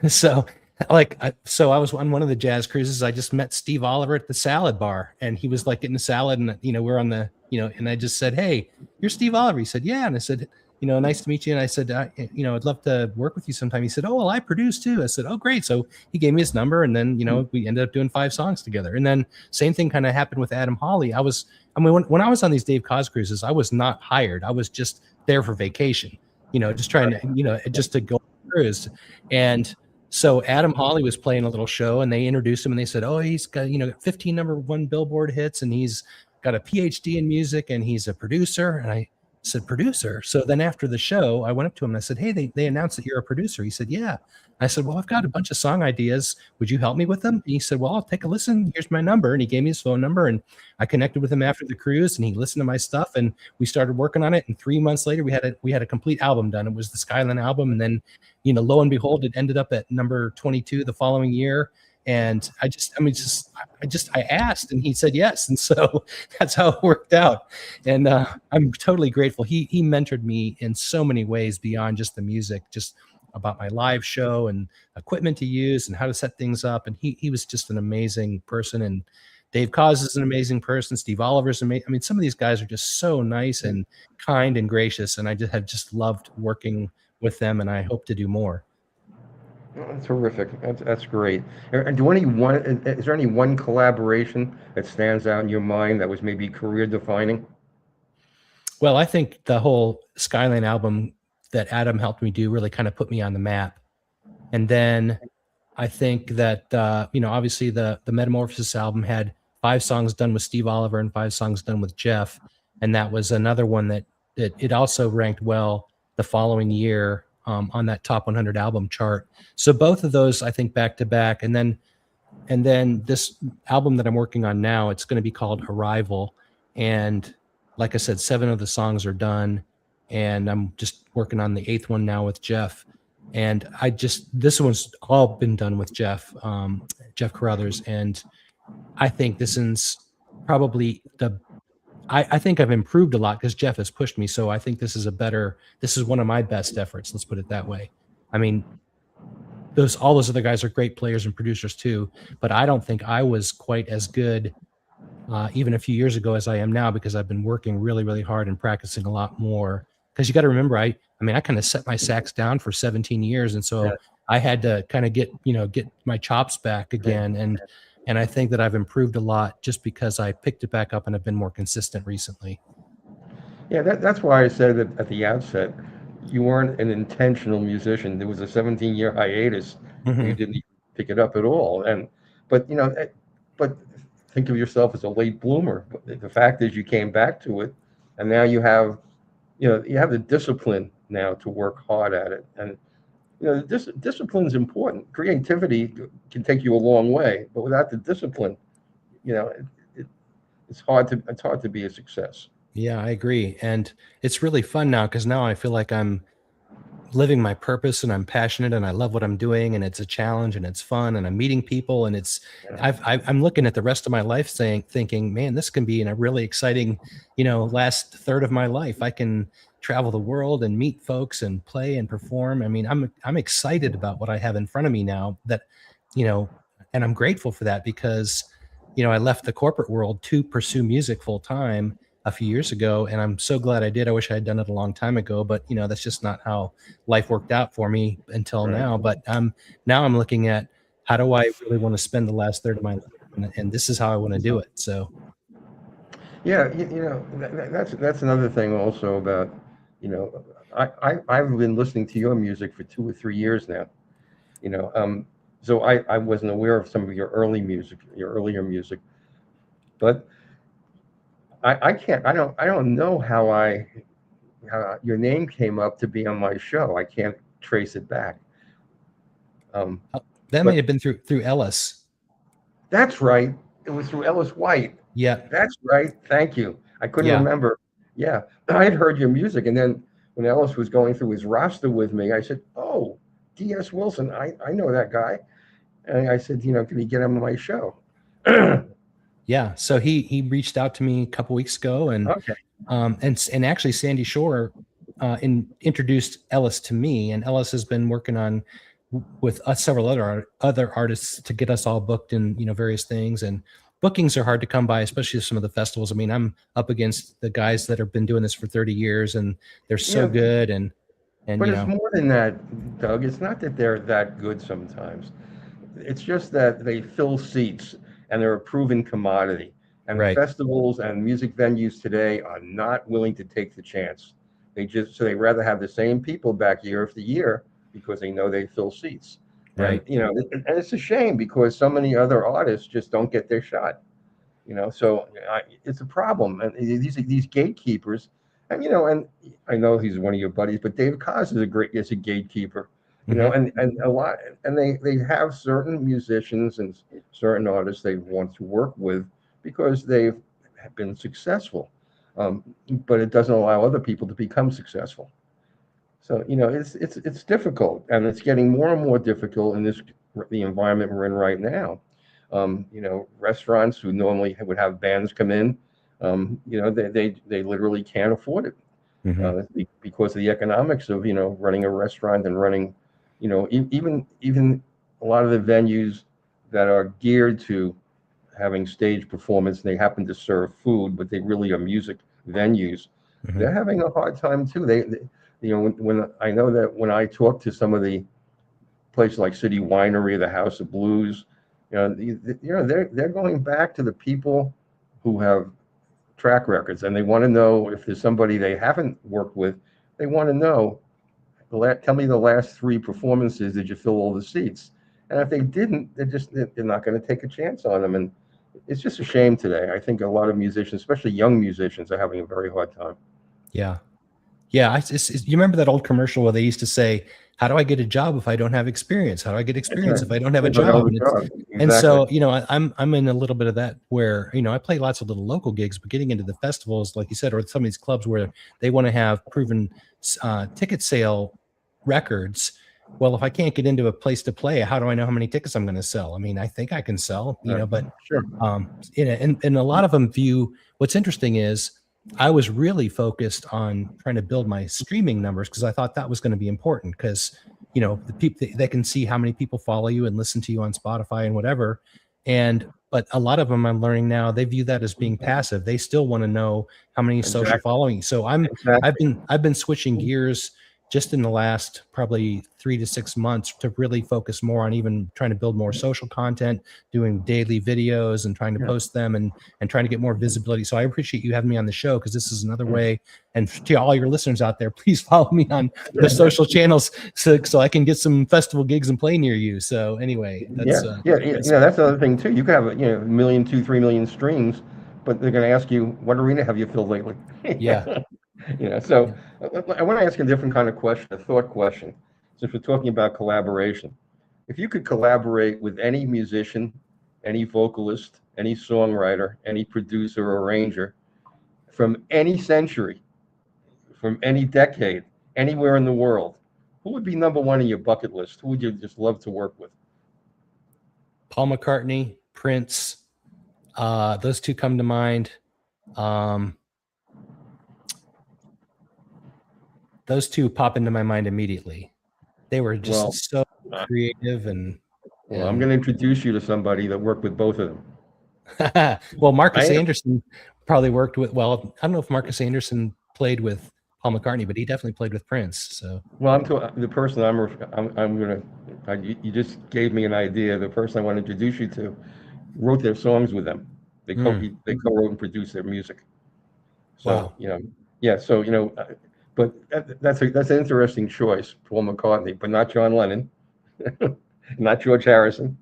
So, I was on one of the jazz cruises. I just met Steve Oliver at the salad bar, and he was like getting a salad, and we're on the, and I just said, "Hey, you're Steve Oliver." He said, "Yeah," and I said, "Nice to meet you." And I said, "I'd love to work with you sometime." He said, "Oh, well, I produce too." I said, "Oh, great." So he gave me his number, and then we ended up doing 5 songs together. And then same thing kind of happened with Adam Hawley. When I was on these Dave Koz cruises, I was not hired. I was just there for vacation, just trying to, just to go on a cruise. And so Adam Hawley was playing a little show, and they introduced him, and they said, "Oh, he's got 15 #1 Billboard hits, and he's got a PhD in music, and he's a producer." And I said, "Producer?" So then after the show, I went up to him and I said, "Hey, they announced that you're a producer." He said, "Yeah." I said, "Well, I've got a bunch of song ideas. Would you help me with them?" And he said, "Well, I'll take a listen. Here's my number." And he gave me his phone number, and I connected with him after the cruise, and he listened to my stuff, and we started working on it. And 3 months later, we had a complete album done. It was the Skyline album. And then, lo and behold, it ended up at number 22 the following year. And I asked, and he said yes. And so that's how it worked out. And I'm totally grateful. He mentored me in so many ways beyond just the music, just about my live show and equipment to use and how to set things up. And he was just an amazing person. And Dave Koz is an amazing person. Steve Oliver's amazing. Some of these guys are just so nice and kind and gracious. And I have just loved working with them, and I hope to do more. That's terrific. That's great. And is there any one collaboration that stands out in your mind that was maybe career defining? Well, I think the whole Skyline album that Adam helped me do really kind of put me on the map. And then I think that, obviously the Metamorphosis album had 5 songs done with Steve Oliver and 5 songs done with Jeff. And that was another one that it also ranked well the following year on that top 100 album chart. So both of those, I think, back to back. And then this album that I'm working on now, it's going to be called Arrival. And like I said, 7 of the songs are done, and I'm just working on the 8th one now with Jeff. And this one's all been done with Jeff Carruthers. And I think this is probably I think I've improved a lot because Jeff has pushed me. So I think this is one of my best efforts. Let's put it that way. All those other guys are great players and producers too, but I don't think I was quite as good even a few years ago as I am now, because I've been working really, really hard and practicing a lot more. Because you got to remember, I kind of set my sax down for 17 years. And so I had to kind of get my chops back again. And I think that I've improved a lot just because I picked it back up and have been more consistent recently. Yeah, that's why I said that at the outset, you weren't an intentional musician. There was a 17-year hiatus. Mm-hmm. You didn't pick it up at all. But think of yourself as a late bloomer. But the fact is, you came back to it, and now you have the discipline now to work hard at it. And discipline is important. Creativity can take you a long way, but without the discipline, it's hard to be a success. Yeah, I agree. And it's really fun now because now I feel like I'm living my purpose and I'm passionate and I love what I'm doing, and it's a challenge and it's fun and I'm meeting people, and I'm looking at the rest of my life thinking, man, this can be in a really exciting, last third of my life. I can travel the world and meet folks and play and perform. I'm excited about what I have in front of me now, that, and I'm grateful for that because, I left the corporate world to pursue music full time a few years ago, and I'm so glad I did. I wish I had done it a long time ago, but that's just not how life worked out for me until now. But now I'm looking at how do I really want to spend the last third of my life, and this is how I want to do it. So Yeah, that's another thing also about, I've been listening to your music for 2 or 3 years now, so I wasn't aware of some of your earlier music, but I don't know how your name came up to be on my show. I can't trace it back. That may have been through Ellis. That's right. It was through Ellis White. Yeah, that's right. Thank you. I couldn't remember. Yeah, I had heard your music, and then when Ellis was going through his roster with me, I said, "Oh, D.S. Wilson, I know that guy," and I said, "Can you get him on my show?" Yeah. So he reached out to me a couple weeks ago, and and actually Sandy Shore introduced Ellis to me, and Ellis has been working on with several other artists to get us all booked in various things, and bookings are hard to come by, especially some of the festivals. I mean, I'm up against the guys that have been doing this for 30 years, and they're so good, and but it's more than that, Doug. It's not that they're that good sometimes. It's just that they fill seats, and they're a proven commodity. And festivals and music venues today are not willing to take the chance. They rather have the same people back year after year because they know they fill seats. Right. And it's a shame because so many other artists just don't get their shot. So it's a problem. And these gatekeepers, and and I know he's one of your buddies, but Dave Koz is a gatekeeper. And a lot, and they have certain musicians and certain artists they want to work with because they've been successful, but it doesn't allow other people to become successful. So it's difficult, and it's getting more and more difficult in the environment we're in right now. Restaurants who normally would have bands come in, they literally can't afford it because of the economics of running a restaurant and running. Even a lot of the venues that are geared to having stage performance, they happen to serve food, but they really are music venues. They're having a hard time too. When I know that when I talk to some of the places like City Winery, the House of Blues, they're going back to the people who have track records, and they want to know if there's somebody they haven't worked with. They want to know. Tell me the last 3 performances. Did you fill all the seats? And if they didn't, they're not going to take a chance on them. And it's just a shame today. I think a lot of musicians, especially young musicians, are having a very hard time. Yeah. You remember that old commercial where they used to say, "How do I get a job if I don't have experience? How do I get experience if I don't have a job?" And so, I'm in a little bit of that where, I play lots of little local gigs, but getting into the festivals, like you said, or some of these clubs where they want to have proven ticket sale records. Well, if I can't get into a place to play, how do I know how many tickets I'm going to sell? I mean, I think I can sell, but sure. And a lot of them view, what's interesting is I was really focused on trying to build my streaming numbers because I thought that was going to be important because, the people, they can see how many people follow you and listen to you on Spotify and whatever. But a lot of them I'm learning now, they view that as being passive. They still want to know how many social following. So I've been switching gears just in the last probably 3 to 6 months to really focus more on even trying to build more social content, doing daily videos and trying to post them and trying to get more visibility. So I appreciate you having me on the show because this is another way. And to all your listeners out there, please follow me on the social channels so I can get some festival gigs and play near you. So anyway, that's that's another thing too. You could have 1 million, 2, 3 million streams, but they're going to ask you, what arena have you filled lately? Yeah. So I want to ask a different kind of question, a thought question, since we're talking about collaboration. If you could collaborate with any musician, any vocalist, any songwriter, any producer or arranger from any century, from any decade, anywhere in the world, who would be number one on your bucket list? Who would you just love to work with? Paul McCartney, Prince, those two come to mind. Those two pop into my mind immediately. They were just so creative and I'm going to introduce you to somebody that worked with both of them. Well, Marcus Anderson probably worked with. Well, I don't know if Marcus Anderson played with Paul McCartney, but he definitely played with Prince. So, well, the person you just gave me an idea. The person I want to introduce you to wrote their songs with them. They co-wrote and produced their music. So, wow. So, but that's an interesting choice, Paul McCartney, but not John Lennon, not George Harrison.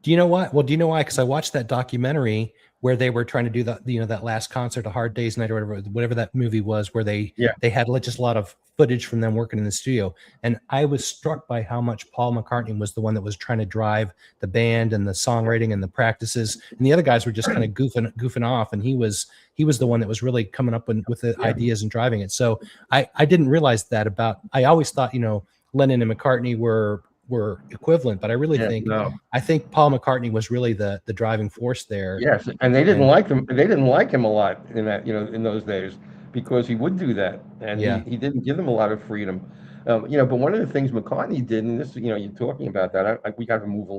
Do you know why? Well, do you know why? Because I watched that documentary where they were trying to do that, that last concert, A Hard Day's Night, or whatever that movie was, where they had just a lot of footage from them working in the studio. And I was struck by how much Paul McCartney was the one that was trying to drive the band and the songwriting and the practices, and the other guys were just kind of goofing off. And he was the one that was really coming up with the ideas and driving it. So I didn't realize that I always thought, Lennon and McCartney were equivalent, but I really I think Paul McCartney was really the driving force there. Yes, and they didn't like him. They didn't like him a lot in that, in those days, because he would do that, and he didn't give them a lot of freedom. But one of the things McCartney did, and this, you're talking about that. We got to move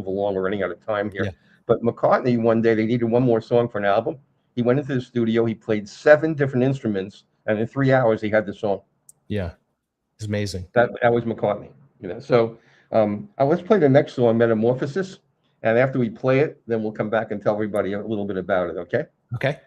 along. We're running out of time here. Yeah. But McCartney, one day they needed one more song for an album. He went into the studio. He played 7 different instruments, and in 3 hours he had the song. Yeah, it's amazing. That was McCartney. So. Let's play the next song, Metamorphosis, and after we play it, then we'll come back and tell everybody a little bit about it, okay? Okay.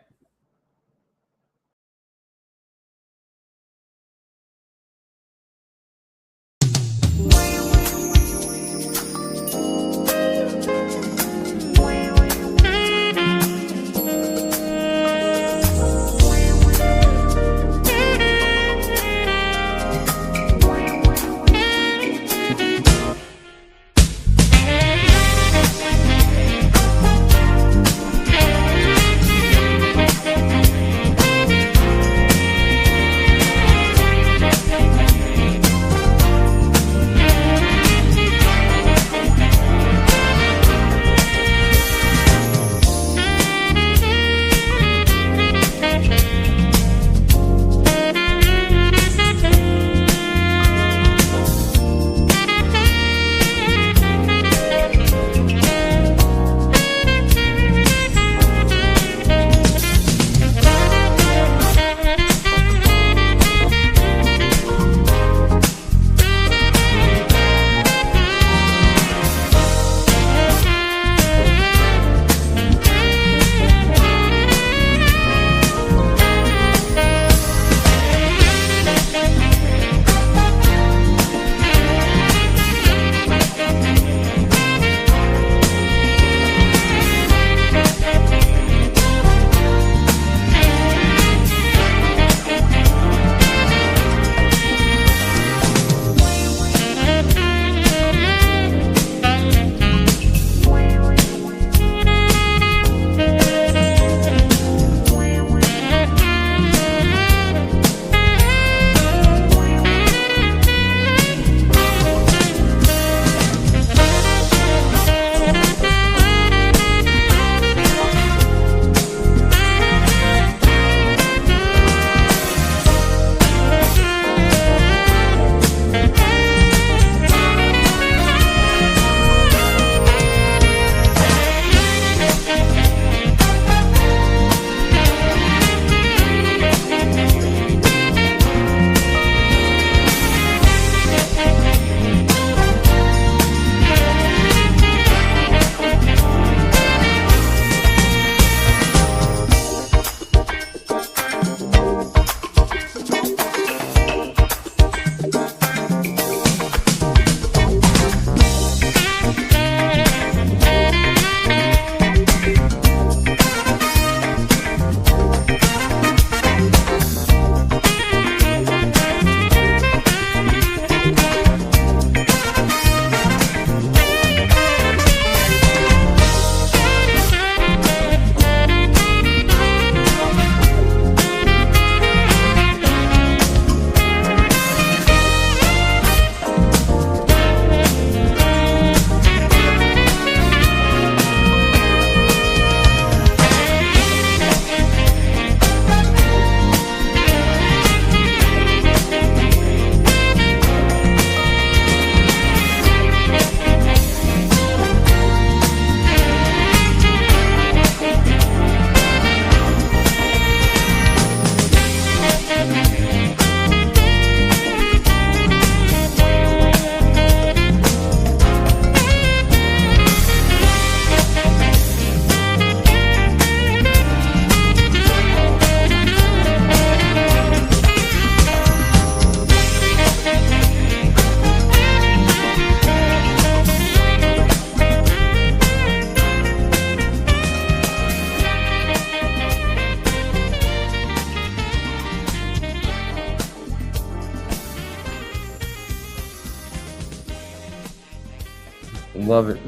Love it.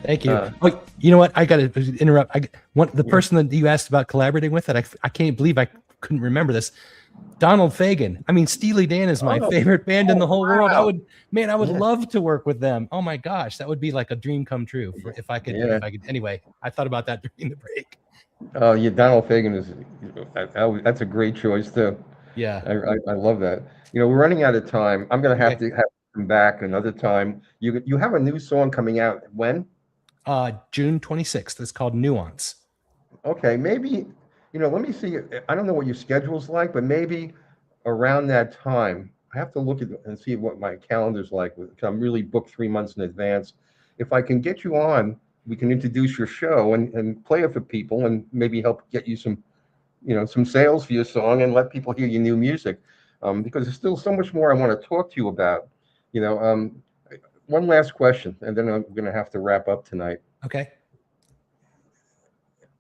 Thank you. Oh, you know what? I got to interrupt. The person that you asked about collaborating with, that I can't believe I couldn't remember this. Donald Fagen. I mean, Steely Dan is my favorite band in the whole world. I would love to work with them. Oh my gosh, that would be like a dream come true if I could. Anyway, I thought about that during the break. Oh, yeah, Donald Fagen that's a great choice too. Yeah, I love that. We're running out of time. I'm gonna have to come back another time. You have a new song coming out when? June 26th. It's called Nuance. Okay, maybe. Let me see. I don't know what your schedule's like, but maybe around that time, I have to look at and see what my calendar's like. Because I'm really booked 3 months in advance. If I can get you on, we can introduce your show and play it for people, and maybe help get you some sales for your song, and let people hear your new music. Because there's still so much more I want to talk to you about. One last question, and then I'm going to have to wrap up tonight. Okay.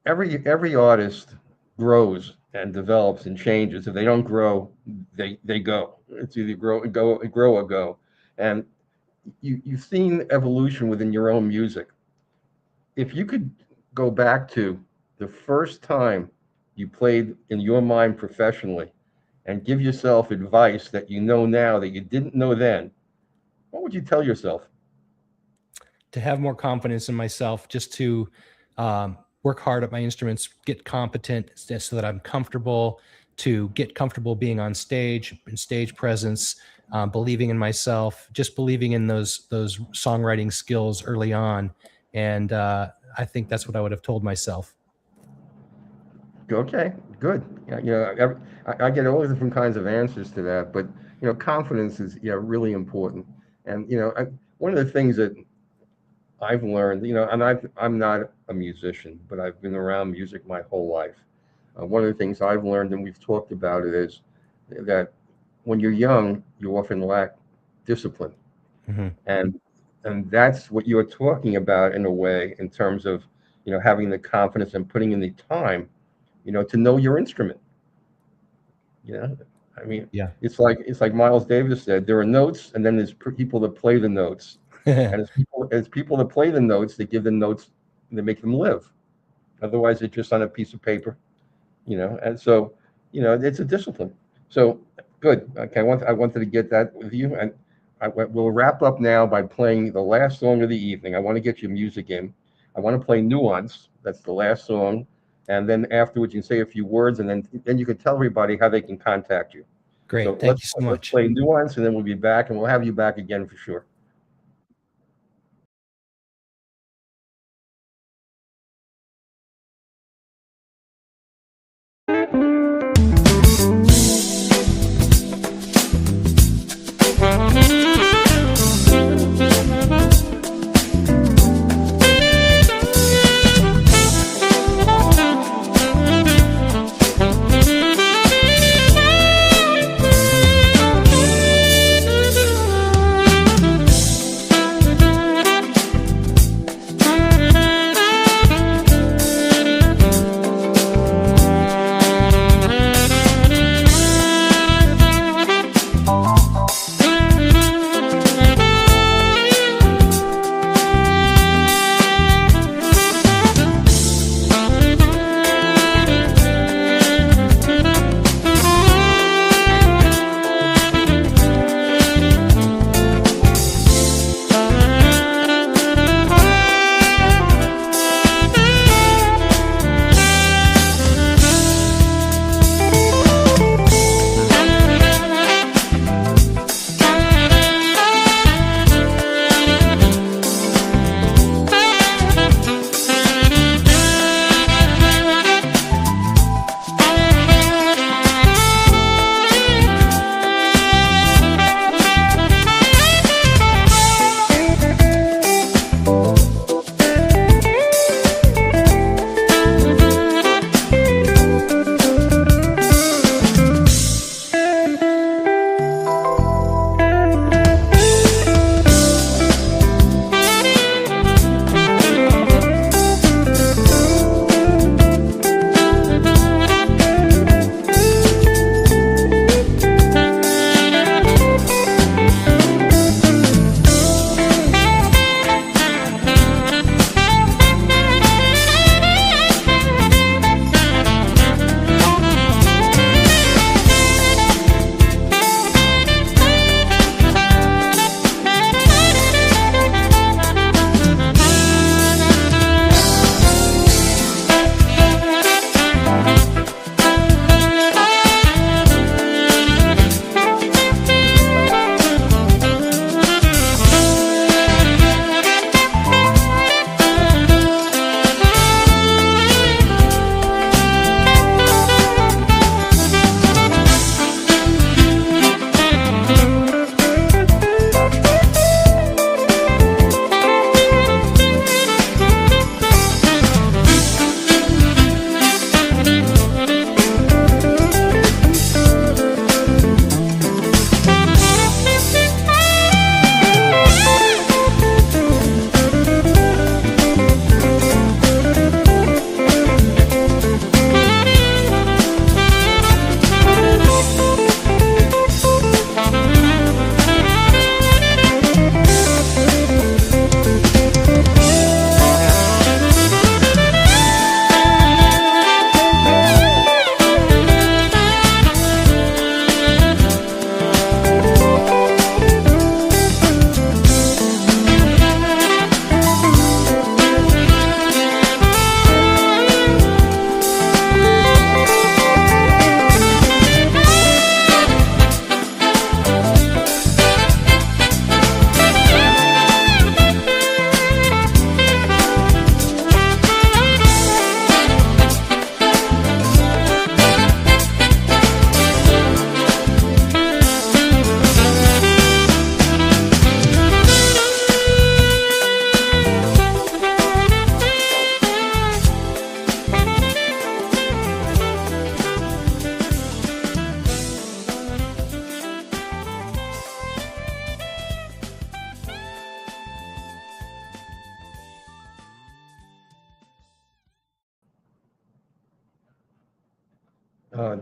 Every artist grows and develops and changes. If they don't grow, they go. It's either grow or go. And you've seen evolution within your own music. If you could go back to the first time you played in your mind professionally and give yourself advice that you know now that you didn't know then, what would you tell yourself? To have more confidence in myself, just to work hard at my instruments, get competent so that I'm comfortable, to get comfortable being on stage, in stage presence, believing in myself, just believing in those songwriting skills early on. And I think that's what I would have told myself. Okay, good. I get all different kinds of answers to that, but confidence is really important. And one of the things that I've learned, and I'm not a musician, but I've been around music my whole life. One of the things I've learned, and we've talked about it, is that when you're young, you often lack discipline. Mm-hmm. And that's what you're talking about in a way, in terms of, having the confidence and putting in the time, to know your instrument. It's like Miles Davis said, there are notes, and then there's people that play the notes. And it's people that play the notes that give the notes, that make them live. Otherwise, it's just on a piece of paper, And so, it's a discipline. So good. Okay, I wanted to get that with you, and we'll wrap up now by playing the last song of the evening. I want to get your music in. I want to play Nuance. That's the last song, and then afterwards you can say a few words, and then you can tell everybody how they can contact you. Great. So thank you so much. Let's play Nuance, and then we'll be back, and we'll have you back again for sure.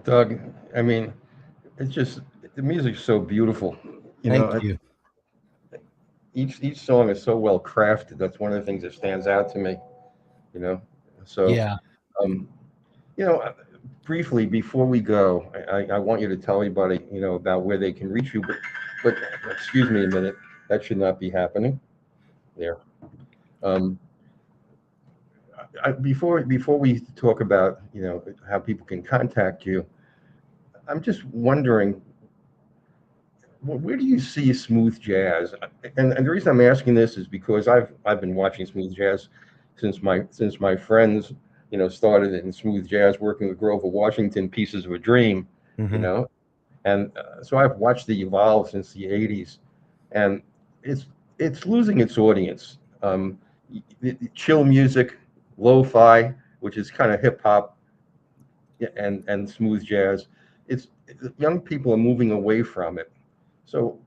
Doug, I mean, it's just the music's so beautiful. Thank you. Each song is so well crafted. That's one of the things that stands out to me. You know, so Yeah. um, you know, briefly before we go, I want you to tell everybody, about where they can reach you. But excuse me a minute, that should not be happening. There. Um, before we talk about how people can contact you, I'm just wondering, where do you see smooth jazz? And the reason I'm asking this is because I've been watching smooth jazz since my friends started in smooth jazz working with Grover Washington, Pieces of a Dream, Mhm. and so I've watched it evolve since the '80s, and it's losing its audience. Chill music, lo-fi, which is kind of hip hop, and smooth jazz. It's young people are moving away from it. So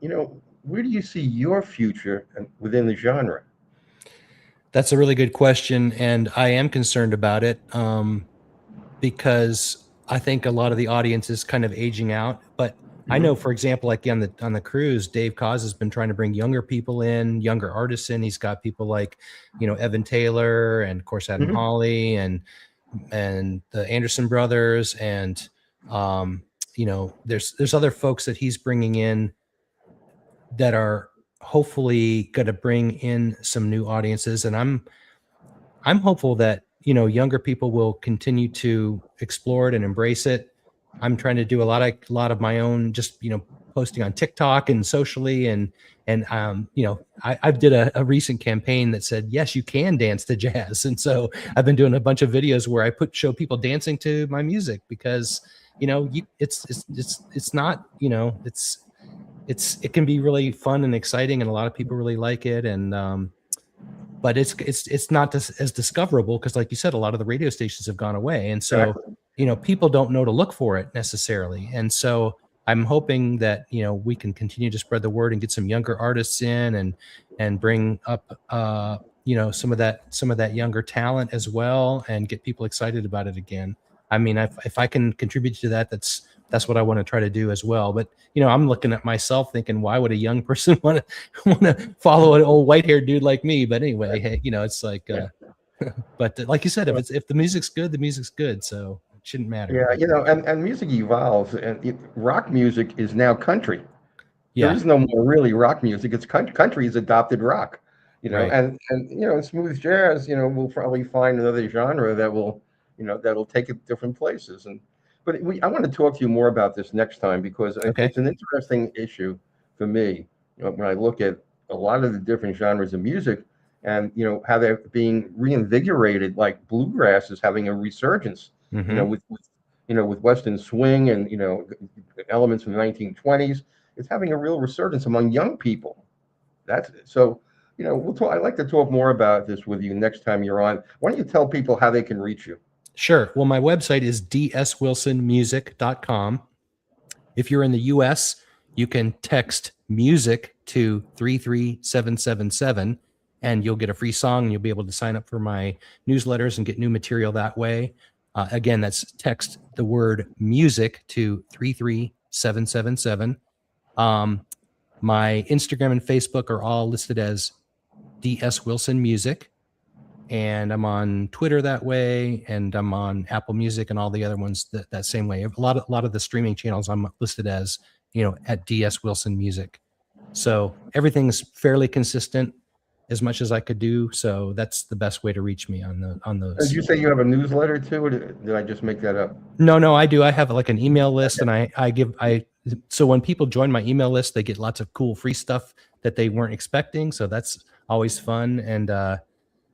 where do you see your future within the genre? That's a really good question, and I am concerned about it because I think a lot of the audience is kind of aging out. But I know, for example, like on the cruise, Dave Koz has been trying to bring younger people in, younger artists in. He's got people like, Evan Taylor and of course Adam Hawley and the Anderson brothers, and there's other folks that he's bringing in that are hopefully going to bring in some new audiences. And I'm hopeful that younger people will continue to explore it and embrace it. I'm trying to do a lot of my own, just posting on TikTok and socially, and I did a recent campaign that said, yes, you can dance to jazz. And so I've been doing a bunch of videos where I show people dancing to my music, because it's not, it can be really fun and exciting, and a lot of people really like it. And but it's not as discoverable, because like you said, a lot of the radio stations have gone away, and so people don't know to look for it necessarily. And so I'm hoping that we can continue to spread the word and get some younger artists in, and bring up some of that younger talent as well, and get people excited about it again. I mean, if I can contribute to that, that's what I want to try to do as well. But I'm looking at myself thinking, why would a young person want to follow an old white-haired dude like me? But anyway, hey, it's like, but like you said, if the music's good, the music's good, so it shouldn't matter. Yeah, and music evolves, and rock music is now country. Yeah. There is no more really rock music. It's country's adopted rock. Right. And in smooth jazz, we'll probably find another genre that will that'll take it different places. But I want to talk to you more about this next time, because it's an interesting issue for me. When I look at a lot of the different genres of music, and how they're being reinvigorated, like bluegrass is having a resurgence. With Western swing and elements from the 1920s, it's having a real resurgence among young people. That's so. We'll talk. I'd like to talk more about this with you next time you're on. Why don't you tell people how they can reach you? Sure. Well, my website is dswilsonmusic.com. If you're in the US, you can text music to 33777, and you'll get a free song, and you'll be able to sign up for my newsletters and get new material that way. Again, that's text the word music to 33777. My Instagram and Facebook are all listed as DS Wilson Music. And I'm on Twitter that way, and I'm on Apple Music and all the other ones that same way. A lot of the streaming channels I'm listed as, at DS Wilson Music. So everything's fairly consistent, as much as I could do. So that's the best way to reach me on those. Did you say you have a newsletter too, or did I just make that up? No, I do. I have like an email list, and so when people join my email list, they get lots of cool free stuff that they weren't expecting. So that's always fun. And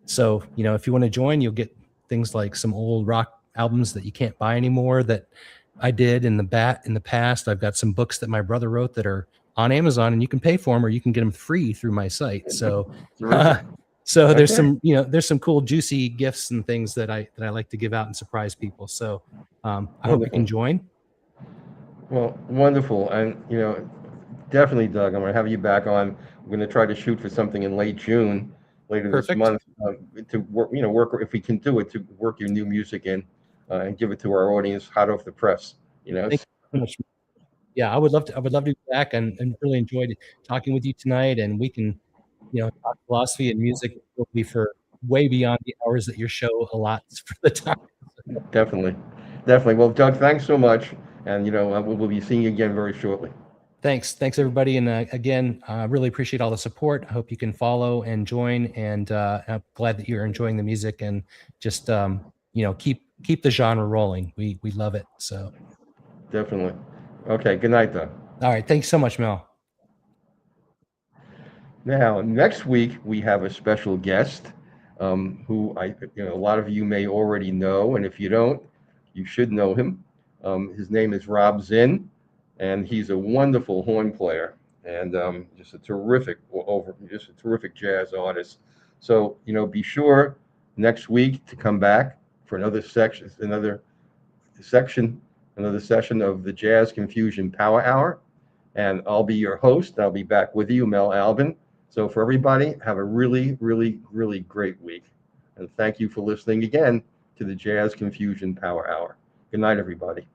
so, if you want to join, you'll get things like some old rock albums that you can't buy anymore that I did in the past. I've got some books that my brother wrote that are on Amazon, and you can pay for them, or you can get them free through my site. So, there's there's some cool juicy gifts and things that I like to give out and surprise people. So, I hope you can join. Well, wonderful. And, definitely, Doug, I'm going to have you back on. We're going to try to shoot for something in late June. Later this month, to work if we can do it, to work your new music in and give it to our audience hot off the press. You know, Thank you so much. Yeah, I would love to be back, and really enjoyed talking with you tonight. And we can, talk philosophy and music will be for way beyond the hours that your show allots for the time. definitely, definitely. Well, Doug, thanks so much, and we'll be seeing you again very shortly. Thanks everybody, and again, really appreciate all the support. I hope you can follow and join, and I'm glad that you're enjoying the music, and just keep the genre rolling. We love it. So Definitely. Okay. Good night, Doug. all right, thanks so much, Mel. Now, next week we have a special guest, who a lot of you may already know, and if you don't, you should know him. His name is Rob Zinn, and he's a wonderful horn player and just a terrific jazz artist. So be sure next week to come back for another session of the Jazz Confusion Power Hour, and I'll be your host. I'll be back with you, Mel Albin. So for everybody, have a really, really, really great week. And thank you for listening again to the Jazz Confusion Power Hour. Good night, everybody.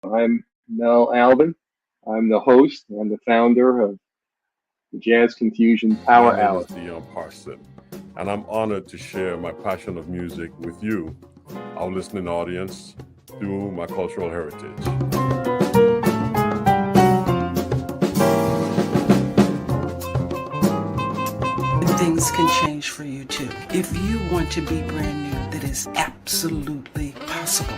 I'm Mel Albin. I'm the host and the founder of the Jazz Confusion Power My name Hour. is Dion Parson, and I'm honored to share my passion of music with you, our listening audience, through my cultural heritage. Things can change for you too. If you want to be brand new, that is absolutely possible.